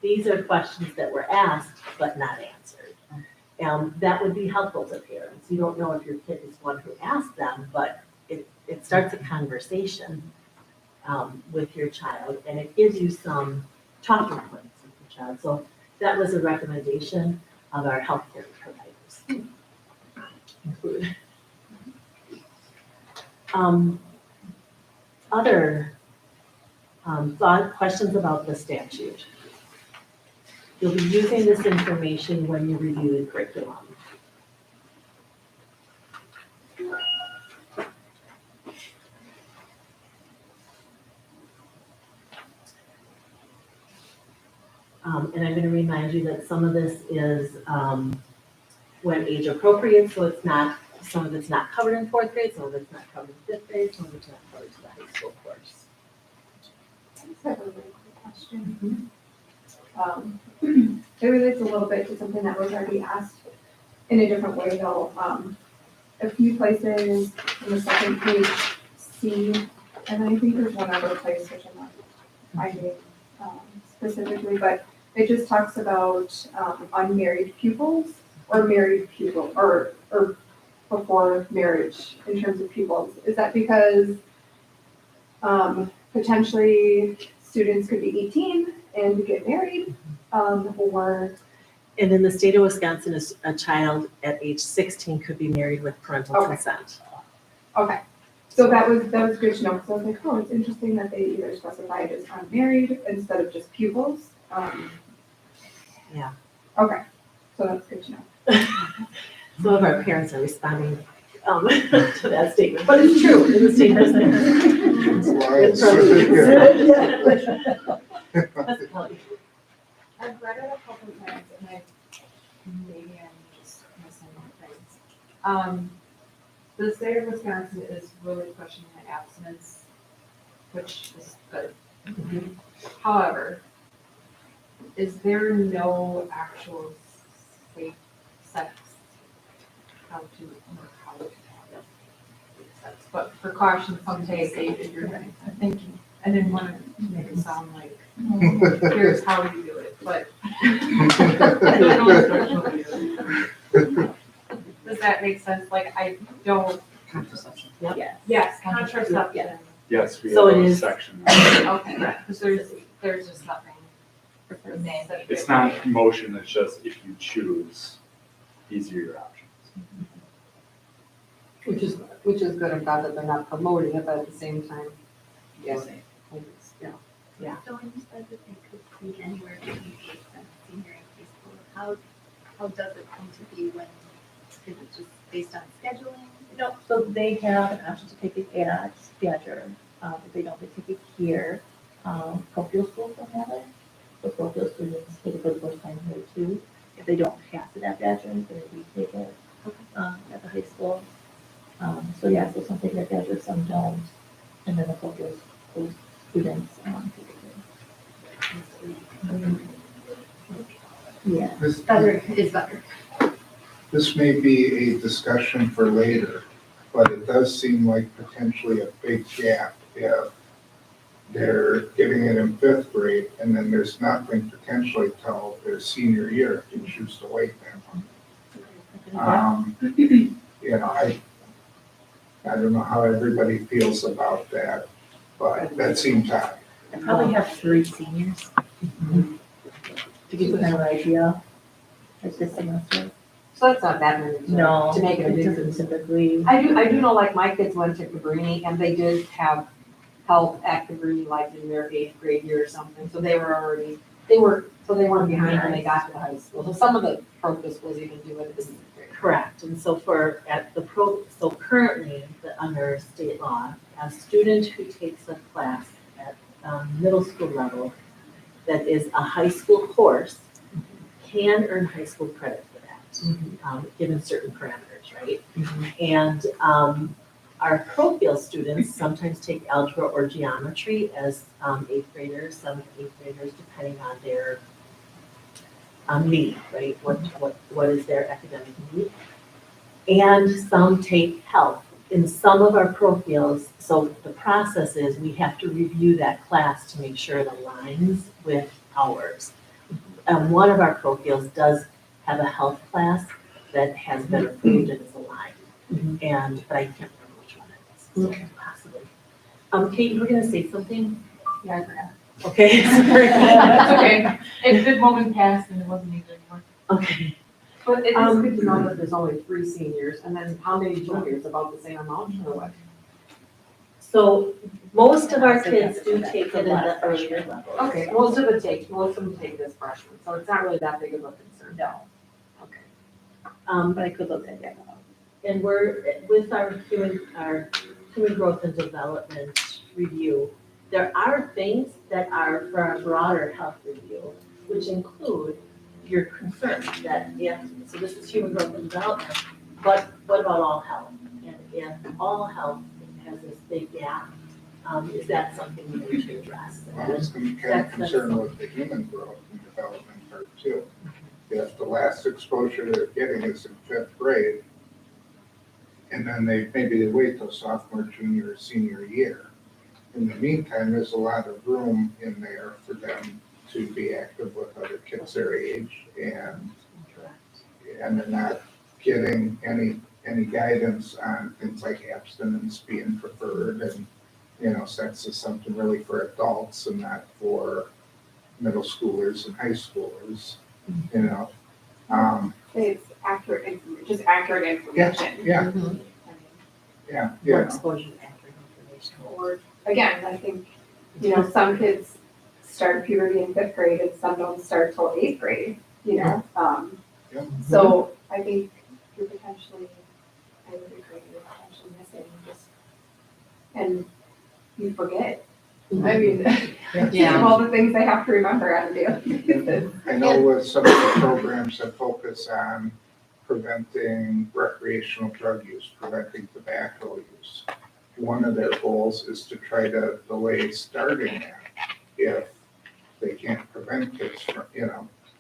S2: These are questions that were asked but not answered. That would be helpful to parents. You don't know if your kid is one who asked them, but it starts a conversation with your child, and it gives you some talking points with your child. So that was a recommendation of our healthcare providers. Include. Other questions about the statute. You'll be using this information when you review the curriculum. And I'm going to remind you that some of this is when age appropriate, so it's not, some of it's not covered in 4th grade, some of it's not covered in 5th grade, some of it's not covered to the high school course.
S7: I just have a really quick question. It relates a little bit to something that was already asked in a different way though. A few places in the second page C, and I think there's one other place which I'm not finding specifically, but it just talks about unmarried pupils or married pupil or before marriage in terms of pupils. Is that because potentially students could be 18 and get married, or?
S2: And in the state of Wisconsin, a child at age 16 could be married with parental consent.
S7: Okay, so that was good to know, because I was like, oh, it's interesting that they either specify it as unmarried instead of just pupils.
S2: Yeah.
S7: Okay, so that's good to know.
S2: Some of our parents are responding to that statement, but it's true in the state of Wisconsin.
S10: That's why it's sort
S2: That's Kelly.
S12: I've read it a couple times and maybe I'm just missing things. The state of Wisconsin is really pushing the abstinence, which is good. However, is there no actual safe sex? How to have sex, but precautions some take. Thank you. I didn't want to make it sound like here's how you do it, but does that make sense? Like, I don't.
S2: Contraception. Yep.
S12: Yes, contraception.
S4: Yes, we
S2: So
S4: have
S2: it
S4: a
S2: is-
S4: section.
S12: Okay, because there's just nothing.
S4: It's not promotion, it's just if you choose, these are your options.
S8: Which is good and bad that they're not promoting it, but at the same time, yeah. Yeah.
S13: So when you said that they could speak anywhere between 8th and senior in high school, how does it come to be when, is it just based on scheduling?
S11: No, so they have an option to take it at Badger. If they don't, they take it here. Parochial schools don't have it. So parochial students take it for the first time here too. If they don't pass it at Badger, then we take it at the high school. So So yeah, so some take advantage, some don't, and then a couple of those students, take advantage. Yeah.
S7: Better is better.
S10: This may be a discussion for later, but it does seem like potentially a big gap if they're giving it in fifth grade and then there's nothing potentially till their senior year if you choose to wait that long. You know, I don't know how everybody feels about that, but that seems high.
S11: I probably have 3 seniors. To give you kind of an idea, like this semester.
S8: So that's not that many
S11: No,
S8: to make it a
S11: it
S8: big
S11: doesn't typically.
S8: I do know, like, my kids went to Cabrini, and they did have health at Cabrini, like, in their 8th grade year or something, so they weren't behind when they got to the high school. So some of the parochial schools even do it in 8th grade.
S2: Correct, and so so currently, under state law, a student who takes a class at middle school level that is a high school course can earn high school credit for that, given certain parameters, right? And our parochial students sometimes take algebra or geometry as 8th graders, 7th, 8th graders, depending on their need, right? What is their academic need? And some take health. In some of our parochials, so the process is we have to review that class to make sure it aligns with ours. One of our parochials does have a health class that has been approved and is aligned. But I can't remember which one it is, so possibly. Kate, you were gonna say something?
S5: Yeah, I forgot.
S2: Okay, sorry.
S5: That's okay. It did moment passed and it wasn't needed anymore.
S2: Okay.
S8: But it is good to know that there's only 3 seniors, and then how many juniors, about the same amount, or what?
S2: So most of our kids do take it in the earlier levels.
S8: Okay, most of them take this freshman, so it's not really that big of a concern.
S11: No,
S8: Okay.
S11: but I could look at that.
S2: And we're, with our human growth and development review, there are things that are for our broader health review, which include your concerns that so this is human growth and development, but what about all health? And if all health has this big gap, is that something we need to address?
S10: I was kind of concerned with the human growth and development part too. If the last exposure they're getting is in 5th grade, and then maybe they wait till sophomore, junior, or senior year. In the meantime, there's a lot of room in there for them to be active with other kids their age, and they're not getting any guidance on things like abstinence being preferred, and sex is something really for adults and not for middle schoolers and high schoolers,
S7: It's accurate information, just accurate information.
S10: Yeah.
S2: More exposure to accurate information.
S7: Or, again, I think, some kids start puberty in 5th grade and some don't start till 8th grade, So I think I would agree, you're potentially missing and you forget. I mean, all the things they have to remember on a daily basis.
S10: I know with some of the programs that focus on preventing recreational drug use, preventing tobacco use, one of their goals is to try to delay starting that if they can't prevent kids from,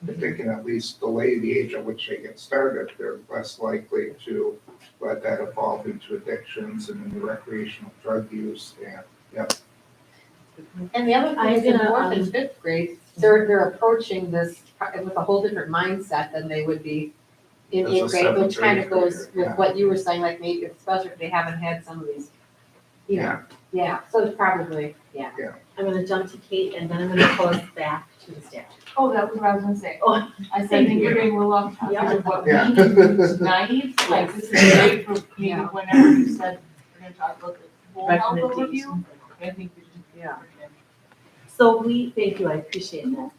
S10: if they can at least delay the age at which they get started, they're less likely to let that evolve into addictions and into recreational drug use,
S8: And the other thing is in 4th and 5th grade, they're approaching this with a whole different mindset than they would be in
S10: As a
S8: 8th grade, which
S10: 7th
S8: kind of
S10: grader,
S8: goes with what you were saying, like maybe, especially if they haven't had some of these, so it's probably,
S2: I'm gonna jump to Kate and then I'm gonna pull us back to the statute.
S5: Oh, that was what I was gonna say.
S2: Oh,
S5: I said, I think we're getting a little off topic
S2: Yeah.
S5: of what
S10: Yeah.
S5: means naive, like this is great for maybe whenever you said we're gonna talk about the whole health overview.
S2: Recommendations.
S5: I think we should.
S8: Yeah.
S2: So thank you, I appreciate that.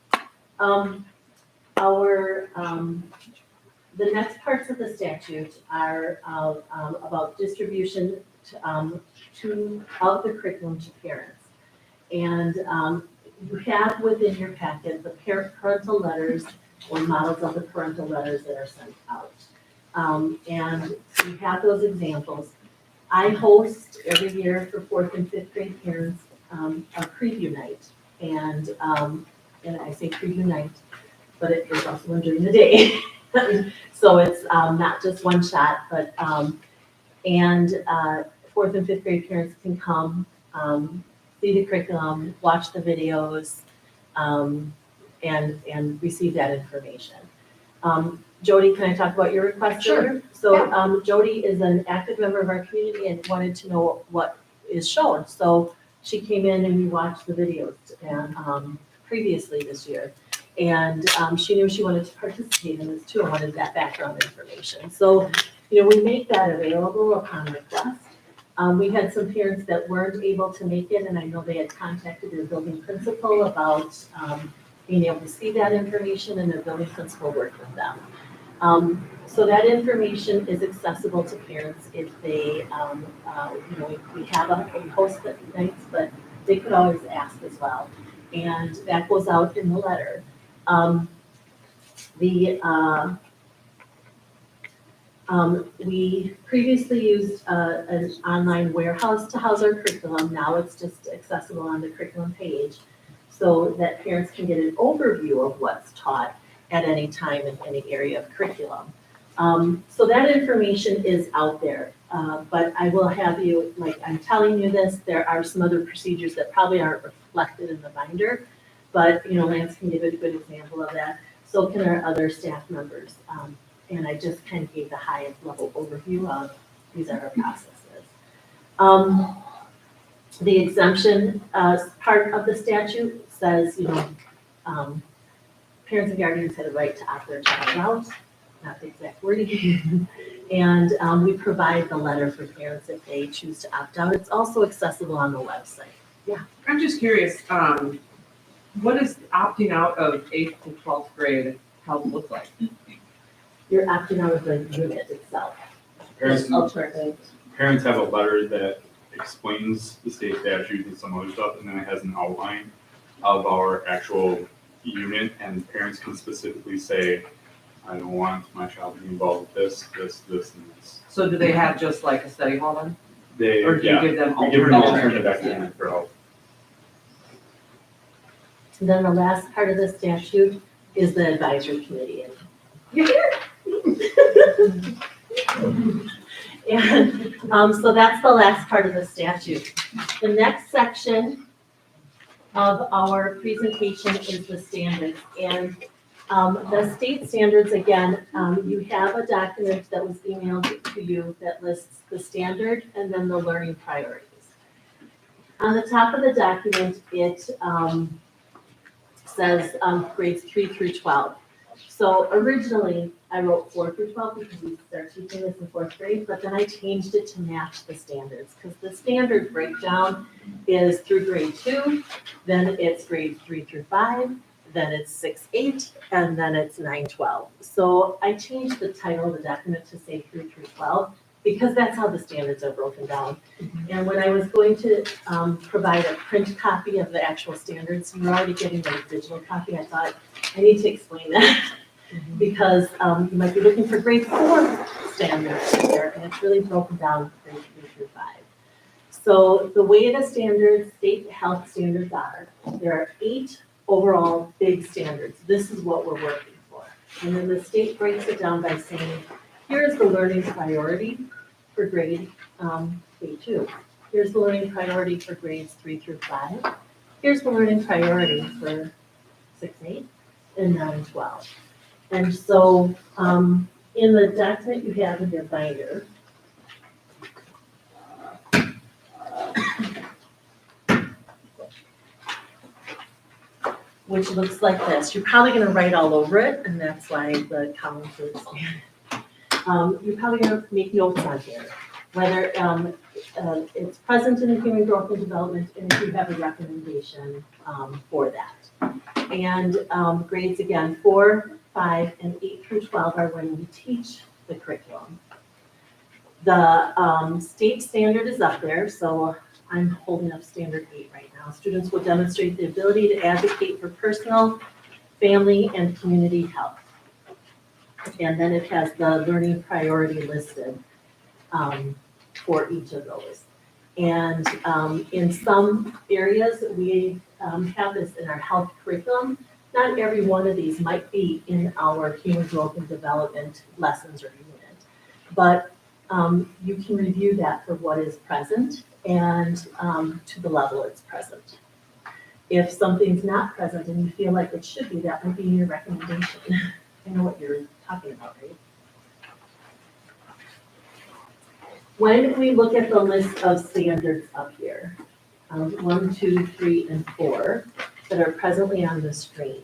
S2: The next parts of the statute are about distribution of the curriculum to parents. And you have within your packet the parental letters or models of the parental letters that are sent out. And you have those examples. I host every year for fourth and fifth grade parents, a preview night. And I say preview night, but it is also one during the day. So it's, not just one shot, but, fourth and fifth grade parents can come, see the curriculum, watch the videos, and receive that information. Jody, can I talk about your request?
S3: Sure.
S2: So, Jody is an active member of our community and wanted to know what is shown. So she came in and we watched the videos and, previously this year. And, she knew she wanted to participate in this too and wanted that background information. So, we make that available upon request. We had some parents that weren't able to make it, and I know they had contacted their building principal about, being able to see that information, and their building principal worked with them. So that information is accessible to parents if they, we host the nights, but they could always ask as well. And that goes out in the letter. We previously used an online warehouse to house our curriculum. Now it's just accessible on the curriculum page so that parents can get an overview of what's taught at any time in any area of curriculum. So that information is out there, but I will have you, like I'm telling you this, there are some other procedures that probably aren't reflected in the binder, but Lance can give a good example of that. So can our other staff members. And I just kind of gave the highest level overview of these are our processes. The exemption part of the statute says, parents and guardians have the right to opt their child out, not the exact wording. And we provide the letter for parents if they choose to opt out. It's also accessible on the website. Yeah.
S1: I'm just curious, what does opting out of 8th to 12th grade help look like?
S2: You're opting out of the unit itself.
S4: Parents have a letter that explains the state statute and some other stuff, and then it has an outline of our actual unit, and parents can specifically say, I don't want my child to be involved with this, and this.
S1: So do they have just like a study hall then?
S4: Or
S1: do you give them
S4: we give them an
S1: alternative?
S4: alternative academic for help.
S2: And then the last part of the statute is the advisory committee. And you're here. And so that's the last part of the statute. The next section of our presentation is the standards. And the state standards, again, you have a document that was emailed to you that lists the standard and then the learning priorities. On the top of the document, it says grades 3 through 12. So originally, I wrote 4 through 12 because we start teaching this in 4th grade, but then I changed it to match the standards because the standard breakdown is through grade 2, then it's grades 3 through 5, then it's 6, 8, and then it's 9, 12. So I changed the title of the document to say 3 through 12 because that's how the standards are broken down. And when I was going to provide a print copy of the actual standards, you're already getting the digital copy. I thought I need to explain that. Because you might be looking for grade 4 standards there, and it's really broken down grade 3 through 5. So the way the standards, state health standards are, there are 8 overall big standards. This is what we're working for. And then the state breaks it down by saying, here's the learning priority for grade K2. Here's the learning priority for grades 3 through 5. Here's the learning priority for 6, 8, and 9, 12. And so in the document you have in your binder, which looks like this, you're probably going to write all over it, and that's why the columns are expanded. You're probably going to make notes on here, whether it's present in the human growth and development, and if you have a recommendation for that. And grades, again, 4, 5, and 8 through 12 are when we teach the curriculum. The state standard is up there, so I'm holding up standard 8 right now. Students will demonstrate the ability to advocate for personal, family, and community health. And then it has the learning priority listed for each of those. And in some areas, we have this in our health curriculum. Not every one of these might be in our human growth and development lessons or unit. But you can review that for what is present and to the level it's present. If something's not present and you feel like it should be, that might be your recommendation. I know what you're talking about, right? When we look at the list of standards up here, 1, 2, 3, and 4, that are presently on the screen,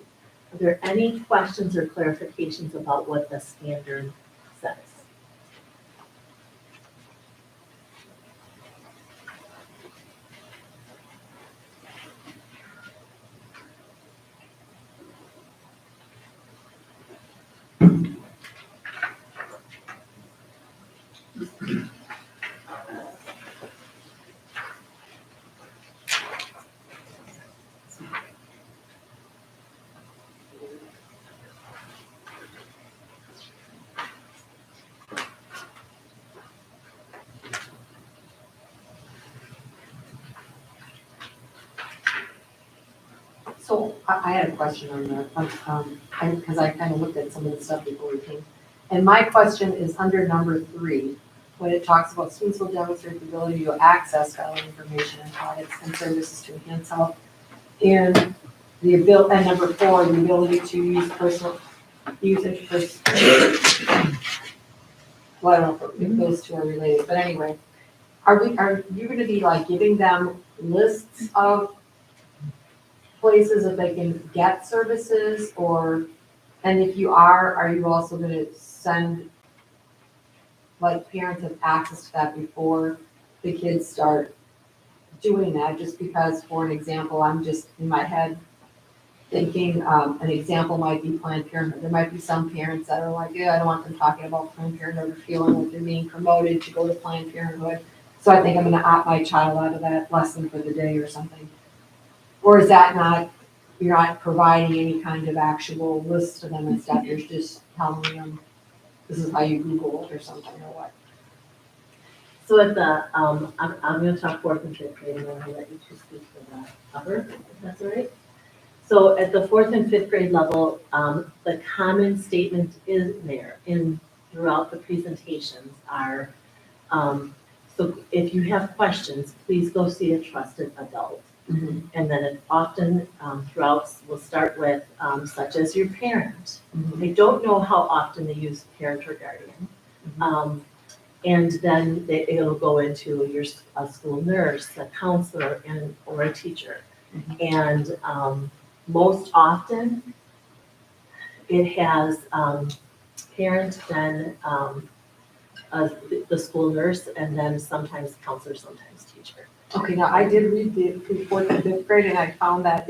S2: are there any questions or clarifications about what the standard says?
S8: So I had a question on that, because I kind of looked at some of the stuff before we came. And my question is under number 3, when it talks about students will demonstrate the ability to access valid information and products and services to enhance health. And the ability, and number 4, the ability to use interpersonal. Well, I don't know if those two are related, but anyway, are you going to be like giving them lists of places that they can get services, or, and if you are you also gonna send, like, parents have access to that before the kids start doing that? Just because, for an example, I'm just in my head thinking, an example might be Planned Parenthood. There might be some parents that are like, yeah, I don't want them talking about Planned Parenthood or feeling like they're being promoted to go to Planned Parenthood. So I think I'm gonna opt my child out of that lesson for the day or something. Or is that not, you're not providing any kind of actual list to them and stuff, you're just telling them, this is how you Google it or something, or what?
S2: So at the, I'm gonna talk 4th and 5th grade, and then I'll let you two speak to the upper, if that's all right. So at the 4th and 5th grade level, the common statement is there throughout the presentations are, so if you have questions, please go see a trusted adult.
S8: Mm-hmm.
S2: And then it often throughout, we'll start with such as your parent.
S8: Mm-hmm.
S2: I don't know how often they use parent or guardian. And then it'll go into a school nurse, a counselor, or a teacher.
S8: Mm-hmm.
S2: And most often, it has parent, then the school nurse, and then sometimes counselor, sometimes teacher.
S8: Okay, now I did read the 4th and 5th grade, and I found that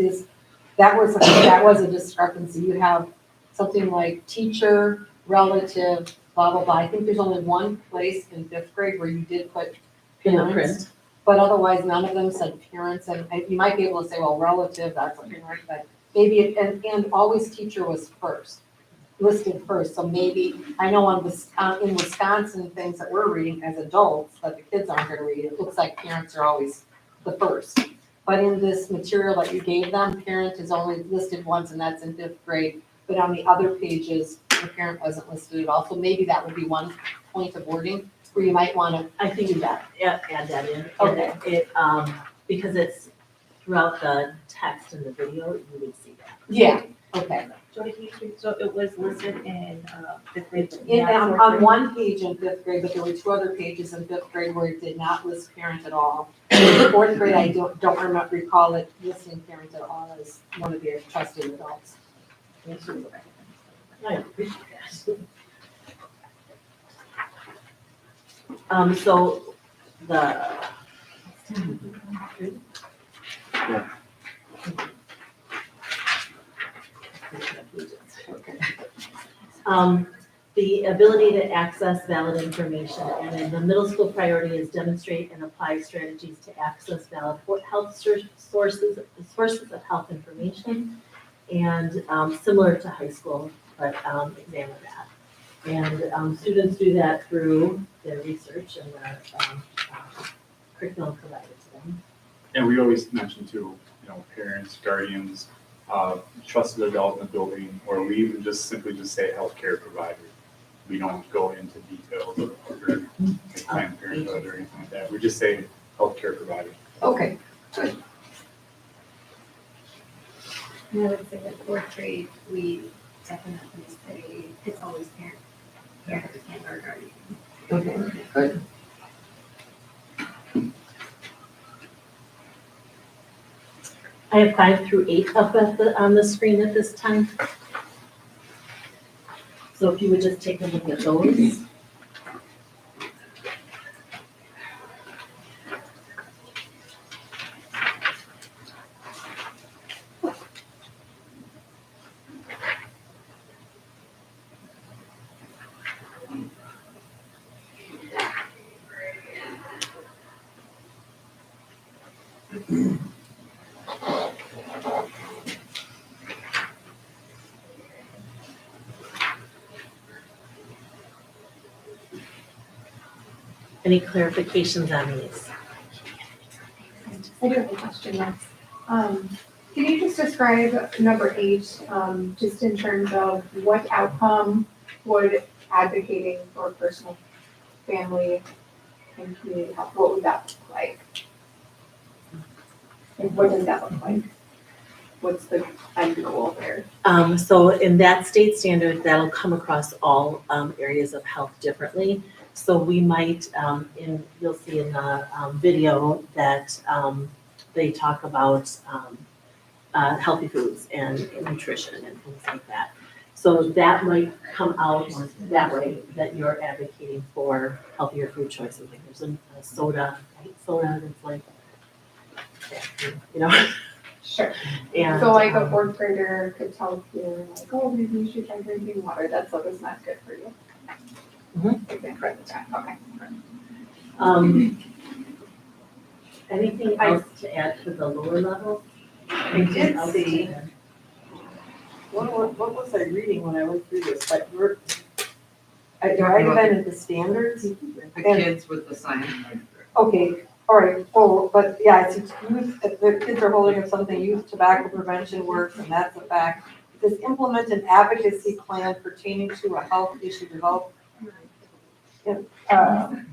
S8: was a discrepancy. You have something like teacher, relative, blah, blah, blah. I think there's only one place in 5th grade where you did put parents, but otherwise none of them said parents. And you might be able to say, well, relative, that's a parent, but maybe, and always teacher was listed first. So maybe, I know in Wisconsin, things that we're reading as adults that the kids aren't gonna read, it looks like parents are always the first. But in this material that you gave them, parent is only listed once, and that's in 5th grade. But on the other pages, the parent wasn't listed at all. So maybe that would be one point of wording where you might wanna.
S2: I think you got, yeah, add that in.
S8: Okay.
S2: And it, because it's throughout the text and the video, you would see that.
S8: Yeah, okay.
S11: So it was listed in 5th grade.
S8: On one page in 5th grade, but there were 2 other pages in 5th grade where it did not list parent at all. In 4th grade, I don't recall it listing parent at all as one of their trusted adults.
S2: I appreciate that. So the.
S4: Yeah.
S2: The ability to access valid information, and then the middle school priority is demonstrate and apply strategies to access valid health sources of health information, and similar to high school, but examine that. And students do that through their research and the curriculum provided to them.
S4: And we always mention too, parents, guardians, trusted adult in the building, or we even just simply just say healthcare provider. We don't go into details of other Planned Parenthood or anything like that. We just say healthcare provider.
S8: Okay,
S13: And I would say that fourth grade, we definitely say it's always parent and our guardian.
S8: okay, good.
S2: I have 5 through 8 up on the screen at this time. So if you would just take a look at those. Any clarifications on these?
S7: I do have a question, yes. Can you just describe number 8, just in terms of what outcome would advocating for personal, family, and community health, what would that look like? And what does that look like? What's the end goal there?
S2: So in that state standard, that'll come across all areas of health differently. So we might, you'll see in the video that they talk about healthy foods and nutrition and things like that. So that might come out that way, that you're advocating for healthier food choices. Like there's a soda, right? Soda that's like,
S7: Sure.
S2: And
S7: So like a 4th grader could tell you like, oh, maybe you should try drinking water, that soda's not good for you. Exactly, okay.
S2: Anything else to add to the lower level?
S8: I did see, what was I reading when I went through this, like, I been at the standards,
S1: The kids with the sign.
S8: okay, all right, oh, but yeah, it's youth, if the kids are holding up something, youth tobacco prevention works, and that's a fact. It says implement an advocacy plan pertaining to a health issue developed. I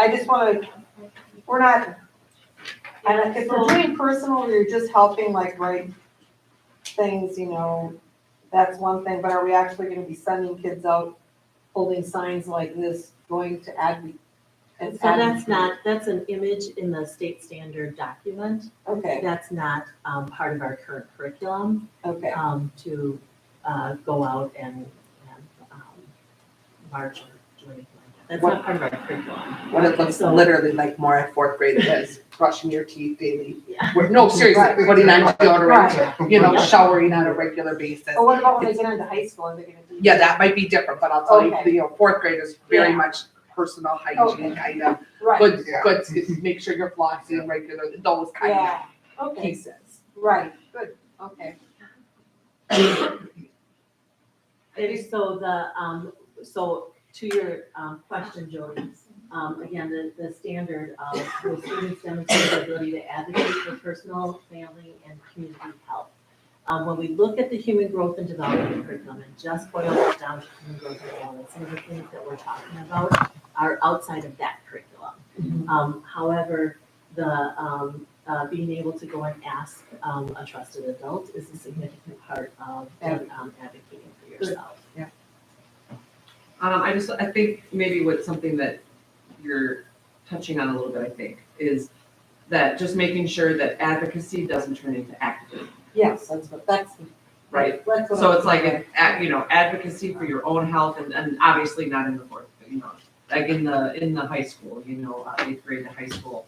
S8: just wanna, we're not, and if we're doing personal, you're just helping like write things, that's one thing, but are we actually gonna be sending kids out holding signs like this, going to advocate?
S2: So that's an image in the state standard document.
S8: Okay,
S2: That's not part of our current curriculum
S8: okay,
S2: to go out and march or do anything like that. That's not part of our curriculum.
S14: What it looks
S2: So-
S14: literally like more at 4th grade is brushing your teeth daily.
S2: Yeah.
S14: No, seriously,
S8: Right.
S14: putting on deodorant,
S8: Right.
S2: Yeah.
S14: showering on a regular basis.
S8: but what about when they get into high school, are they gonna do?
S14: Yeah, that might be different, but I'll tell
S8: Okay.
S14: you, 4th grade is very
S8: Yeah.
S14: much personal hygiene
S8: Okay.
S14: kind of,
S8: Right,
S14: good, make sure you're flossing regularly, those kind
S8: yeah,
S14: of
S8: okay,
S14: pieces.
S8: right, good, okay.
S2: And so to your question, Jody, again, the standard of the students demonstrate the ability to advocate for personal, family, and community health. When we look at the human growth and development curriculum and just boil it down to human growth and development, some of the things that we're talking about are outside of that curriculum. However, the being able to go and ask a trusted adult is a significant part of advocating for yourself.
S1: I think maybe what's something that you're touching on a little bit, I think, is that just making sure that advocacy doesn't turn into activism,
S8: Yes, that's.
S1: right?
S8: That's what
S1: So
S8: I'm
S1: it's like,
S8: thinking.
S1: advocacy for your own health and obviously not in the 4th, like in the high school, 8th grade to high school.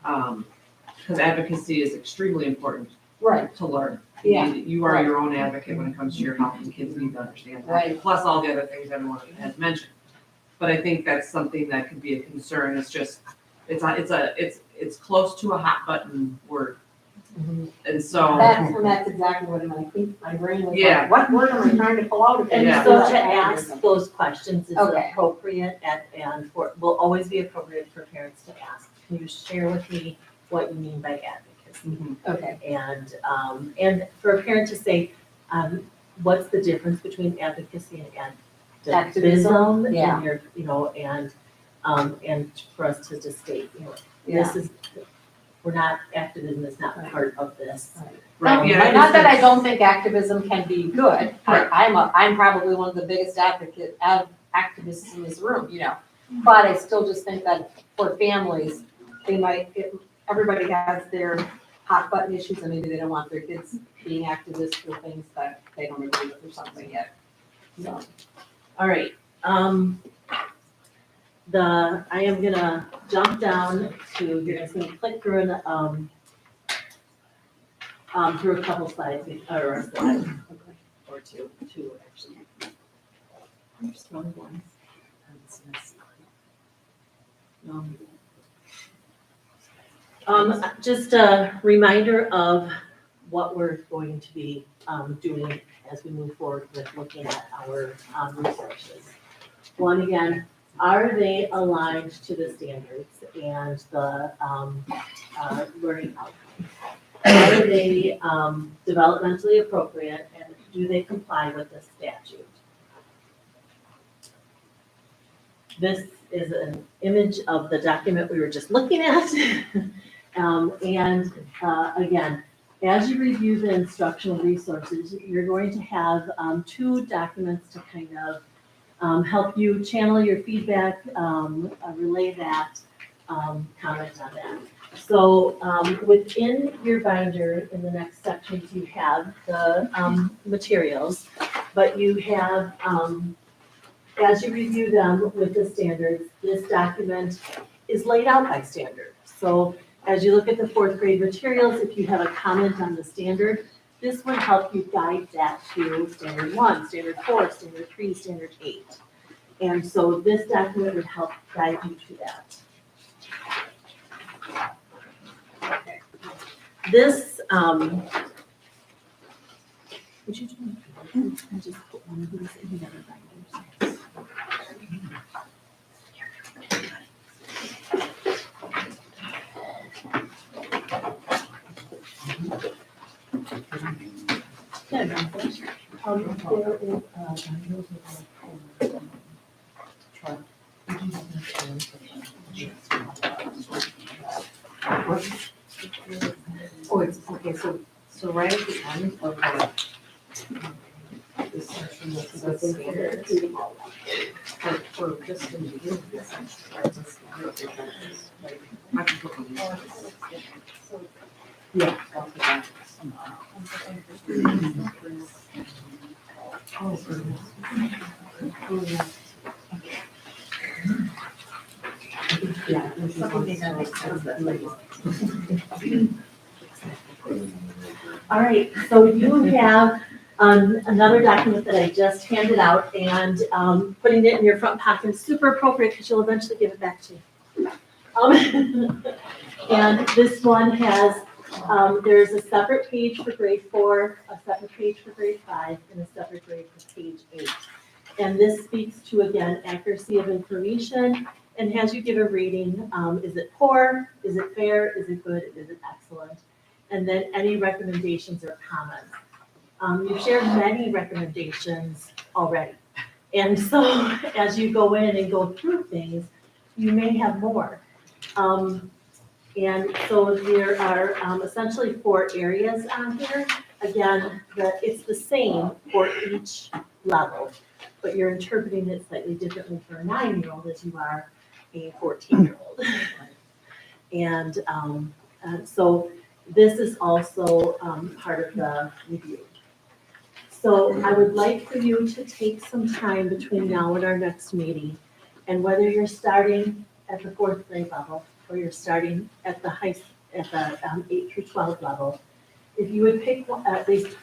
S1: Because advocacy is extremely important
S8: Right,
S1: to learn.
S8: Yeah.
S1: You are your own advocate when it comes to your health, and kids need to understand that.
S8: Right.
S1: Plus all the other things everyone has mentioned. But I think that's something that could be a concern. It's just, it's close to a hot button word. And so,
S6: That's exactly what my brain was
S1: Yeah.
S6: like, what word am I trying to pull out of it?
S2: And
S1: Yeah.
S2: so to ask those questions is
S6: Okay.
S2: appropriate and will always be appropriate for parents to ask. Can you share with me what you mean by advocacy?
S1: mhm.
S6: Okay,
S2: And for a parent to say, what's the difference between advocacy and activism?
S6: yeah.
S2: And your, and for us to just state,
S6: Yeah.
S2: this is, activism is not part of this.
S1: Right, yeah.
S3: Not that I don't think activism can be good.
S1: Right.
S3: I'm probably one of the biggest activists in this room, But I still just think that for families, everybody has their hot button issues and maybe they don't want their kids being activists for things that they don't agree with or something yet. So,
S2: All right, I am gonna jump down to, you're just gonna click through through a couple slides, or a slide, or two actually. Just one. Just a reminder of what we're going to be doing as we move forward with looking at our resources. One, again, are they aligned to the standards and the learning outcomes? Are they developmentally appropriate and do they comply with the statute? This is an image of the document we were just looking at. Again, as you review the instructional resources, you're going to have two documents to kind of help you channel your feedback, relay that, comment on that. So within your binder in the next sections, you have the materials, but you have, as you review them with the standards, this document is laid out by standard. So as you look at the fourth grade materials, if you have a comment on the standard, this would help you guide that to standard 1, standard 4, standard 3, standard 8. And so this document would help guide you to that. Okay. This, would you do it? I just put one of these in the other binders.
S6: Oh, it's, okay, so right at the end of this section, this is the standards. For just in the beginning, this is like, I can put them in. Yeah. Yeah.
S2: All right, so you have another document that I just handed out and putting it in your front pocket is super appropriate because you'll eventually give it back to me. And this one has, there's a separate page for grade 4, a separate page for grade 5, and a separate grade for page 8. And this speaks to, again, accuracy of information and has you give a rating. Is it poor? Is it fair? Is it good? Is it excellent? And then any recommendations or comments. You've shared many recommendations already. And so as you go in and go through things, you may have more. And so there are essentially 4 areas on here. Again, it's the same for each level, but you're interpreting it slightly differently for a 9-year-old as you are a 14-year-old. And so this is also part of the review. So I would like for you to take some time between now and our next meeting, and whether you're starting at the 4th grade level or you're starting at the 8 through 12 level, if you would pick at least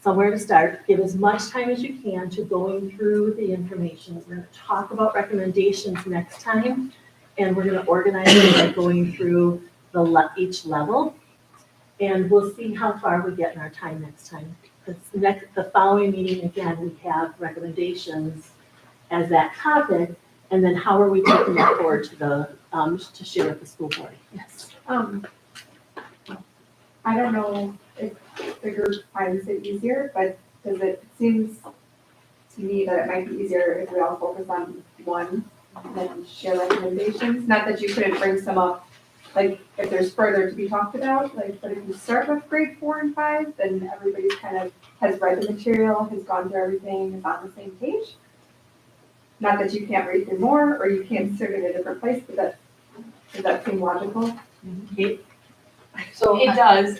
S2: somewhere to start, give as much time as you can to going through the information. We're going to talk about recommendations next time, and we're going to organize it by going through each level. And we'll see how far we get in our time next time. The following meeting, again, we have recommendations as that topic, and then how are we taking that forward to the, to share with the school board? Yes.
S7: I don't know if the group finds it easier, but it seems to me that it might be easier if we all focus on one and then share recommendations. Not that you couldn't bring some up, like if there's further to be talked about, like, but if you start with grade 4 and 5, then everybody's kind of has read the material, has gone through everything, is on the same page. Not that you can't read through more or you can't start in a different place, but does that seem logical?
S5: So it does.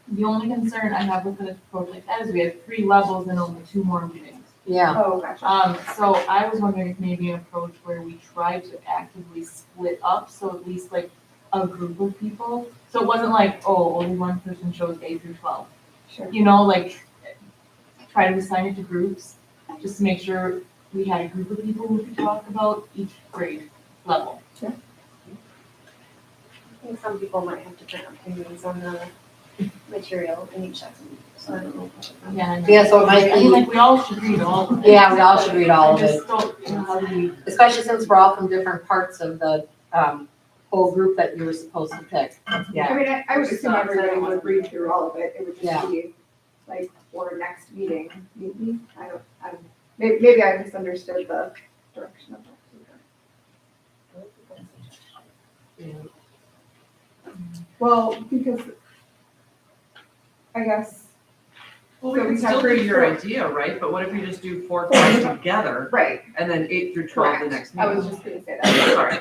S5: The only concern I have with an approach like that is we have 3 levels and only 2 more meetings.
S8: Yeah,
S7: Oh, gotcha.
S5: So I was wondering if maybe an approach where we try to actively split up, so at least like a group of people. So it wasn't like, oh, only one person chose A through 12.
S7: Sure.
S5: You know, like try to assign it to groups, just to make sure we had a group of people who could talk about each grade level.
S7: Sure.
S13: I think some people might have different opinions on the material in each section, so I don't know.
S5: Yeah, I know.
S8: Yeah, so it might
S5: I mean,
S8: be-
S5: like, we all should read all of it.
S8: Yeah, we all should read all of
S5: I
S8: it.
S5: just don't know how do we.
S8: especially since we're all from different parts of the, whole group that you were supposed to pick.
S7: I
S8: Yeah,
S7: mean, I would assume everybody would read through all of it, it would
S8: Yeah.
S7: just be like for next meeting, maybe, I don't, maybe I misunderstood the direction of that. Well, because I guess,
S1: Well, we
S7: So
S1: can
S7: we have
S1: still do
S7: grade
S1: your
S7: 4.
S1: idea, right? But what if you just do 4, 5 together
S7: right,
S1: and then 8 through 12 the
S7: correct,
S1: next
S7: I
S1: meeting?
S7: was just gonna say that.
S1: Sorry.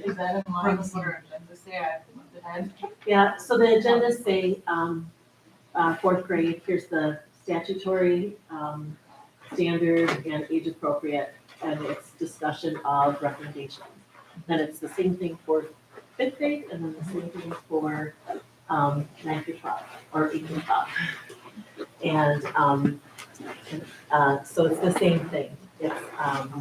S5: Is that in line with what our agenda say? I have to look ahead.
S2: Yeah, so the agendas say, 4th grade, here's the statutory, standard and age appropriate, and it's discussion of recommendations. Then it's the same thing for 5th grade, and then the same thing for, 9 through 12, or 8 through 12. And, so it's the same thing, it's,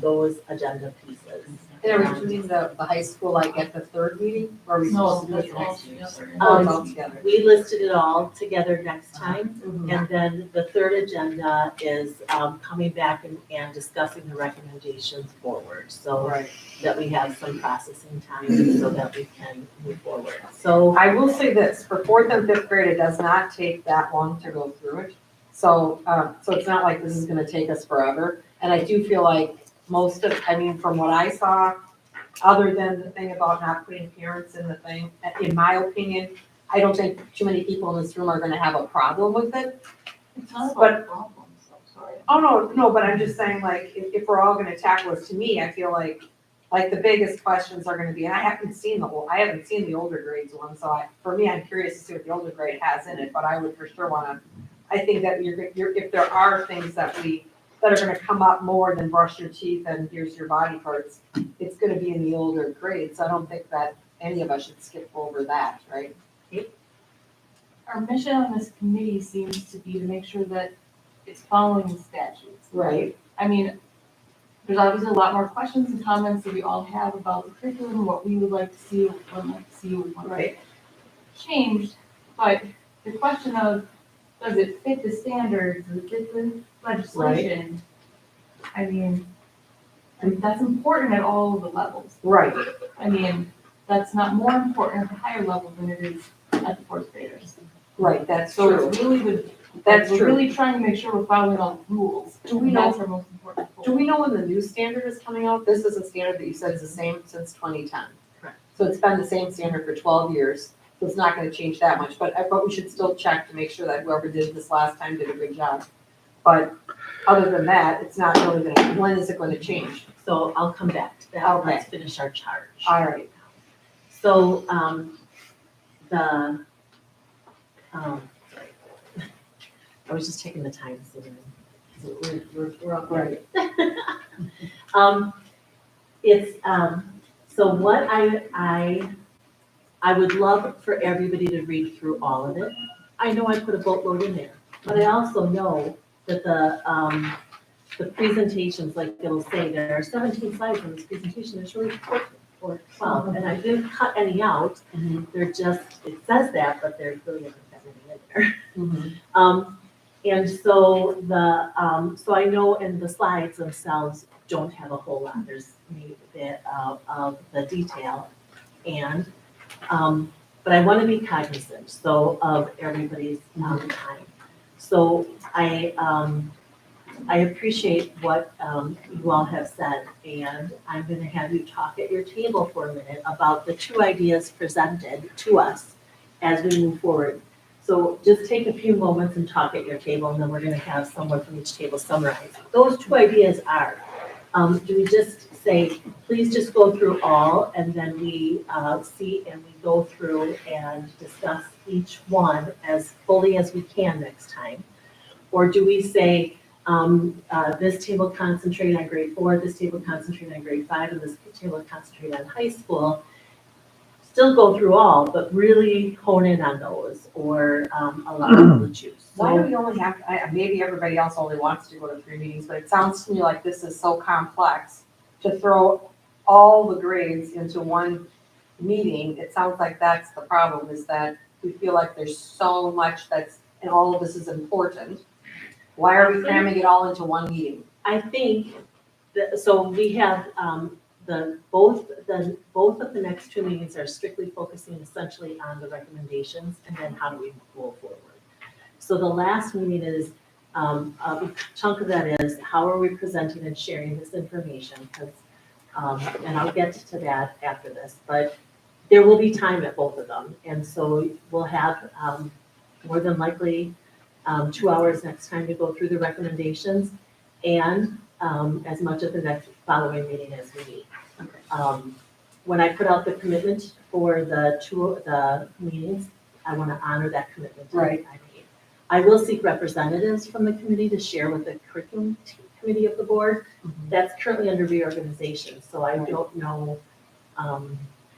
S2: those agenda pieces.
S8: and are we doing the high school like at the 3rd meeting, or are we
S5: No,
S8: supposed to do it
S5: that's
S8: the
S5: all
S8: next meeting?
S5: together.
S8: Oh, it's all together.
S2: We listed it all together next time.
S8: Mhm.
S2: And then the 3rd agenda is coming back and discussing the recommendations forward, so
S8: Right.
S2: that we have some processing time so that we can move forward. So,
S8: I will say this, for 4th and 5th grade, it does not take that long to go through it. So, so it's not like this is gonna take us forever. And I do feel like most of, I mean, from what I saw, other than the thing about not putting parents in the thing, in my opinion, I don't think too many people in this room are gonna have a problem with it.
S5: It's not
S8: But-
S5: about a problem, so sorry.
S8: Oh, no, but I'm just saying, like, if we're all gonna tackle this, to me, I feel like the biggest questions are gonna be, and I haven't seen the older grades one, so for me, I'm curious to see what the older grade has in it, but I would for sure wanna, I think that if there are things that are gonna come up more than brush your teeth and here's your body parts, it's gonna be in the older grades, so I don't think that any of us should skip over that, right?
S5: Our mission on this committee seems to be to make sure that it's following the statutes.
S8: Right.
S5: I mean, there's obviously a lot more questions and comments that we all have about the curriculum, what we would like to see, what we would like to see, what we want to
S8: Right.
S5: changed. But the question of, does it fit the standards, does it fit the legislation? I mean, and that's important at all of the levels.
S8: Right.
S5: I mean, that's not more important at the higher level than it is at the 4th graders.
S8: Right, that's
S5: So
S8: true,
S5: it's really
S8: that's
S5: we're
S8: true.
S5: really trying to make sure we're following all the rules.
S8: Do we
S5: And
S8: know-
S5: that's our most important goal.
S8: Do we know when the new standard is coming out? This is a standard that you said is the same since 2010.
S2: Correct.
S8: So it's been the same standard for 12 years, so it's not gonna change that much, but we should still check to make sure that whoever did this last time did a good job. But other than that, it's not really gonna, when is it gonna change?
S2: so I'll come back to that,
S8: Okay.
S2: let's finish our charge.
S8: All right,
S2: So, sorry. I was just taking the time, so we're all right. It's, so what I would love for everybody to read through all of it. I know I put a boatload in there, but I also know that the presentations, like it'll say, there are 17 slides in this presentation, it's really important. or 12, and I didn't cut any out. They're just, it says that, but there really isn't that many in there. And so so I know in the slides themselves don't have a whole lot, there's maybe a bit of the detail. And, but I want to be cognizant, so of everybody's time. So I appreciate what you all have said, and I'm going to have you talk at your table for a minute about the two ideas presented to us as we move forward. So just take a few moments and talk at your table, and then we're going to have someone from each table summarize. Those two ideas are, do we just say, please just go through all, and then we see and we go through and discuss each one as fully as we can next time? Or do we say, this table concentrate on grade 4, this table concentrate on grade 5, and this table concentrate on high school? Still go through all, but really hone in on those, or allow them to choose.
S8: Why do we only have, maybe everybody else only wants to go to 3 meetings, but it sounds to me like this is so complex to throw all the grades into one meeting. It sounds like that's the problem, is that we feel like there's so much that's, and all of this is important. Why are we cramming it all into one meeting?
S2: I think that, so we have both of the next 2 meetings are strictly focusing essentially on the recommendations and then how do we move forward. So the last meeting is, a chunk of that is how are we presenting and sharing this information? Because, and I'll get to that after this, but there will be time at both of them. And so we'll have more than likely 2 hours next time to go through the recommendations and as much of the next following meeting as we need. When I put out the commitment for the meetings, I want to honor that commitment that I made. I will seek representatives from the committee to share with the curriculum committee of the board. That's currently under reorganization, so I don't know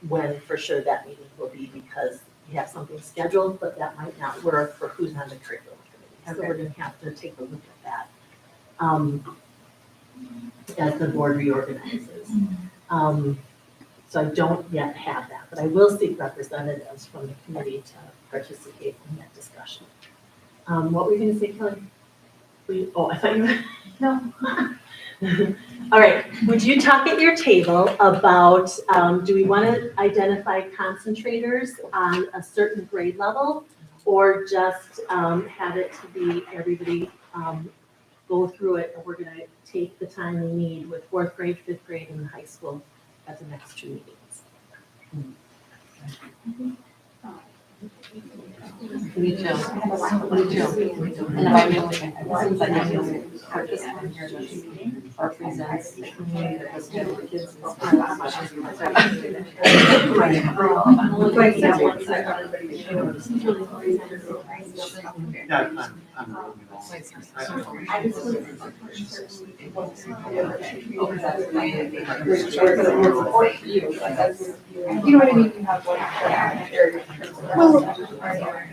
S2: when for sure that meeting will be, because we have something scheduled, but that might not work for who's on the curriculum committee. So we're going to have to take a look at that as the board reorganizes. So I don't yet have that, but I will seek representatives from the committee to participate in that discussion. What were you going to say, Kelly? I thought you were. No. All right, would you talk at your table about, do we want to identify concentrators on a certain grade level, or just have it to be everybody go through it, and we're going to take the time we need with 4th grade, 5th grade, and high school at the next 2 meetings?
S8: Me too. Me too. And if I mean, since I didn't participate here, or presents the community that was good with kids, it's not much easier.
S12: You know what I mean? You have one.
S6: Well,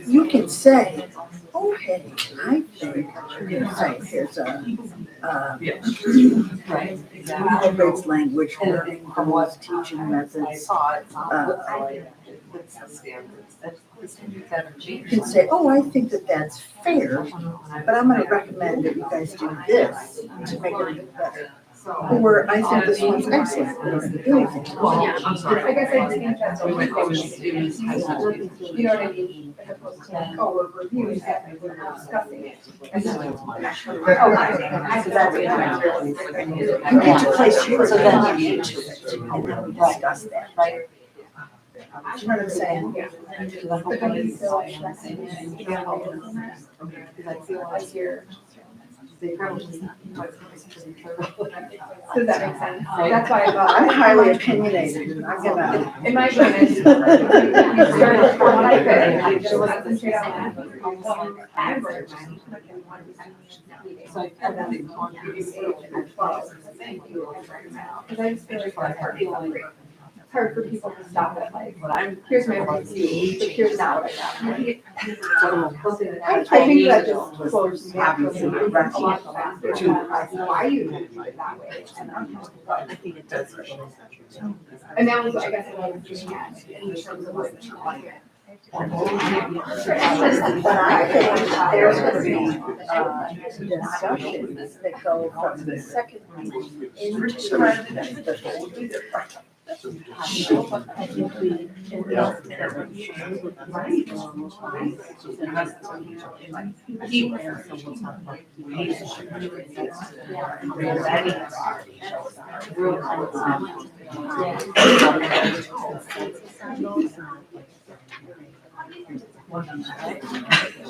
S6: you can say, oh, hey, I think, here's
S8: Right,
S6: incorporates language learning,
S8: from what
S6: teaching
S8: I
S6: methods.
S8: saw, it sounds like it's the standards. The standards haven't changed.
S6: You can say, oh, I think that that's fair, but I'm gonna recommend that you guys do this to make it even better. Or I think this one's excellent, we don't have to do anything.
S12: I'm sorry. I guess I just think that's what we you know what I mean? As opposed to like, oh, we're reviewing that, and we're discussing it. And then
S6: You get to place here, so then you get to it, and then we discuss that.
S8: Right.
S6: Do you know what I'm saying?
S12: But don't you feel like that's
S8: Because I feel like they probably just,
S12: does that make sense? That's why I thought.
S6: I'm highly opinionated, and I'm gonna.
S12: In my opinion, you started from what I could, just concentrate on that.
S8: So I think
S12: Because I just feel like that's our feel like. hard for people to stop at like, here's my review, but here's not what I got.
S6: I think that just closed naturally. Why you did it that way.
S8: I think it does.
S12: And that was, I guess, what I was getting at in terms of like.
S6: But I think there's gonna be, discussions that go from the second reading into the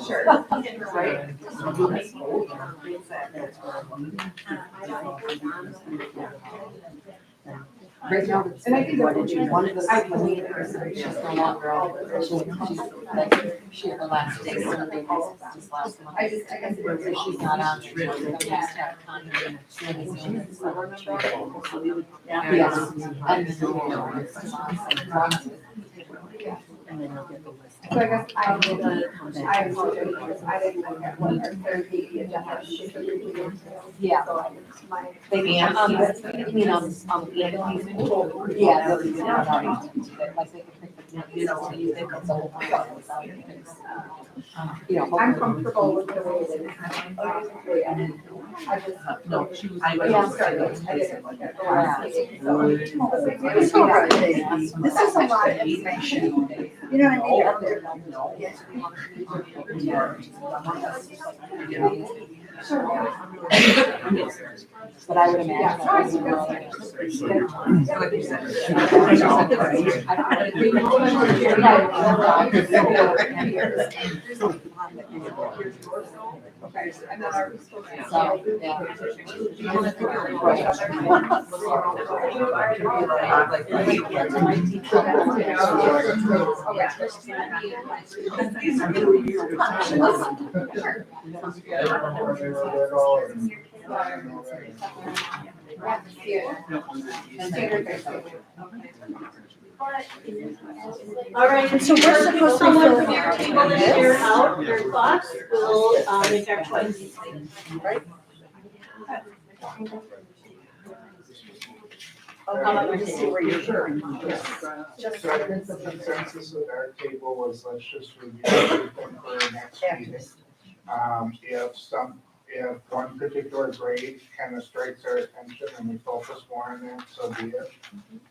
S12: Sure.
S8: Right now, it's
S12: And I think that
S8: one of the, she's no longer on, she had the last day, so the baby just last month.
S12: I guess.
S8: She's not on, we just have contact. Yes. And then you'll get the list.
S12: So I guess I apologize because I didn't look at what our third meeting agenda was.
S8: Yeah.
S12: So my.
S8: They can, yeah, really good about it. Like they can pick the, you know, so you think it's a whole bunch of things out there. You know,
S12: I'm comfortable with the way that it's handled. I just.
S1: No, she was.
S12: Yeah, sorry, I didn't look at the last meeting, so.
S6: It's all right. This is a lot of information. You know what
S8: but I would imagine.
S12: And then our.
S2: All right,
S6: And so we're supposed to be
S2: someone
S6: filling
S2: from your
S6: out
S2: table to
S6: this?
S2: share out your thoughts, we'll make our choice.
S6: Just see where you're sharing.
S10: Just so the consensus at our table was, let's just review everything for next meeting. If one particular grade kind of strikes our attention and we focus more on that, so be it.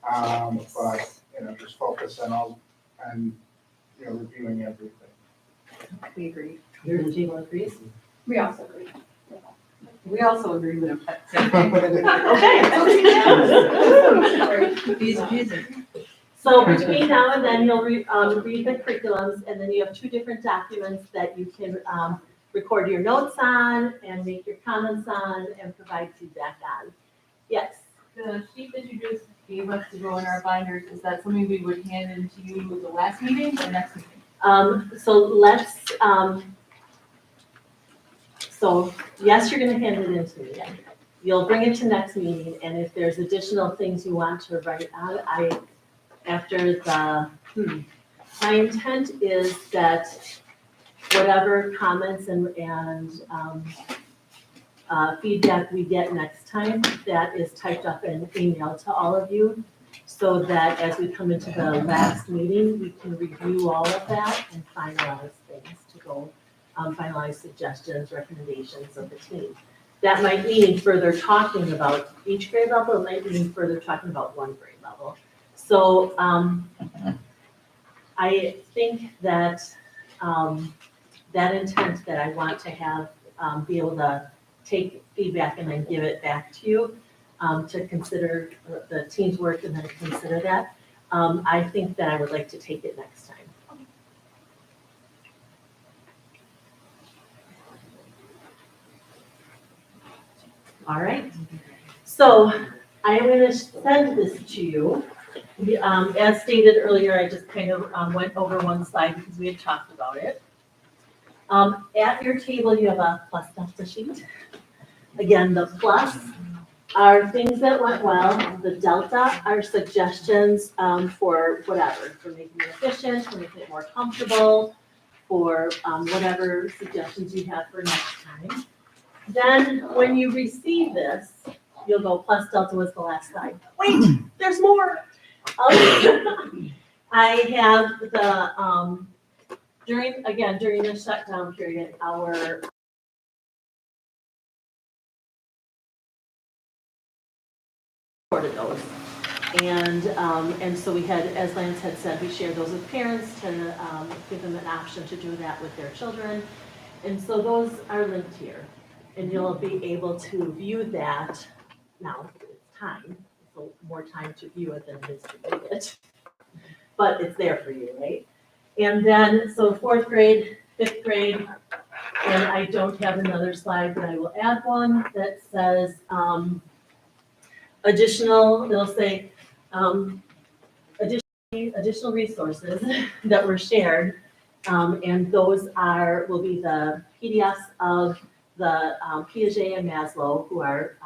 S10: But, just focus on all, and, reviewing everything.
S8: We agree.
S2: Your table agrees?
S12: We also agree.
S8: We also agree with them.
S2: Okay. So between now and then, you'll read the curriculums, and then you have two different documents that you can record your notes on and make your comments on and provide feedback on. Yes?
S5: The sheet that you just gave us to go in our binders, is that something we would hand into you the last meeting or next meeting?
S2: So let's, so yes, you're gonna hand it in to me. You'll bring it to next meeting, and if there's additional things you want to write on, my intent is that whatever comments and feedback we get next time, that is typed up and emailed to all of you, so that as we come into the last meeting, we can review all of that and finalize things to go, finalize suggestions, recommendations of the team. That might mean further talking about each grade level, it might mean further talking about one grade level. So I think that that intent that I want to have, be able to take feedback and then give it back to you, to consider the team's work and then consider that. I think that I would like to take it next time. All right, so I am gonna send this to you. As stated earlier, I just kind of went over one slide because we had talked about it. At your table, you have a plus delta sheet. Again, the plus are things that went well. The delta are suggestions for whatever, for making it efficient, for making it more comfortable, for whatever suggestions you have for next time. Then, when you receive this, you'll go, plus delta was the last slide. Wait, there's more. I have the, during the shutdown period, our recorded those. And so we had, as Lance had said, we shared those with parents to give them an option to do that with their children. And so those are linked here. And you'll be able to view that. Now, it's time. It's more time to view it than it is to read it. But it's there for you, right? And then, so 4th grade, 5th grade, and I don't have another slide, but I will add one that says additional, it'll say additional resources that were shared. And those will be the PDFs of the Piaget and Maslow, who are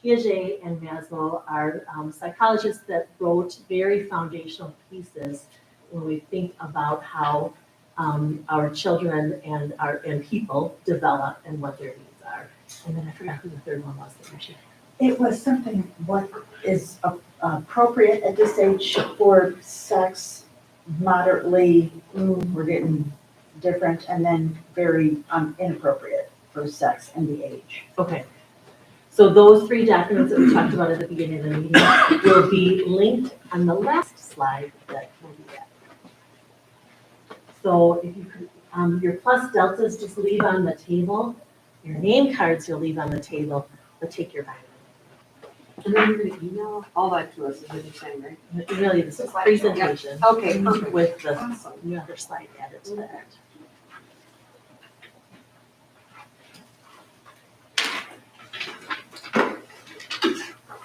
S2: Piaget and Maslow are psychologists that wrote very foundational pieces when we think about how our children and people develop and what their needs are. And then I forgot who the third one was that we shared.
S6: It was something, what is appropriate at this age for sex, moderately, we're getting different, and then very inappropriate for sex and the age.
S2: Okay. So those 3 documents that we talked about at the beginning of the meeting will be linked on the last slide that will be that. So if you could, your plus deltas just leave on the table, your name cards you'll leave on the table, but take your Bible.
S8: And then you're gonna email all that to us, is what you're saying, right?
S2: Really, this is presentation
S8: Okay, perfect.
S2: with the other slide added to that.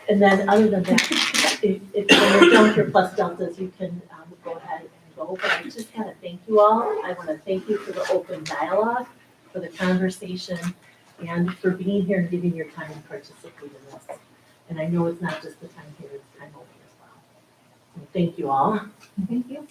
S2: And then other than that, if when you're done with your plus deltas, you can go ahead and go. But I just gotta thank you all. I wanna thank you for the open dialogue, for the conversation, and for being here and giving your time to participate in this. And I know it's not just the time here, it's time over as well. So thank you all.
S11: Thank you.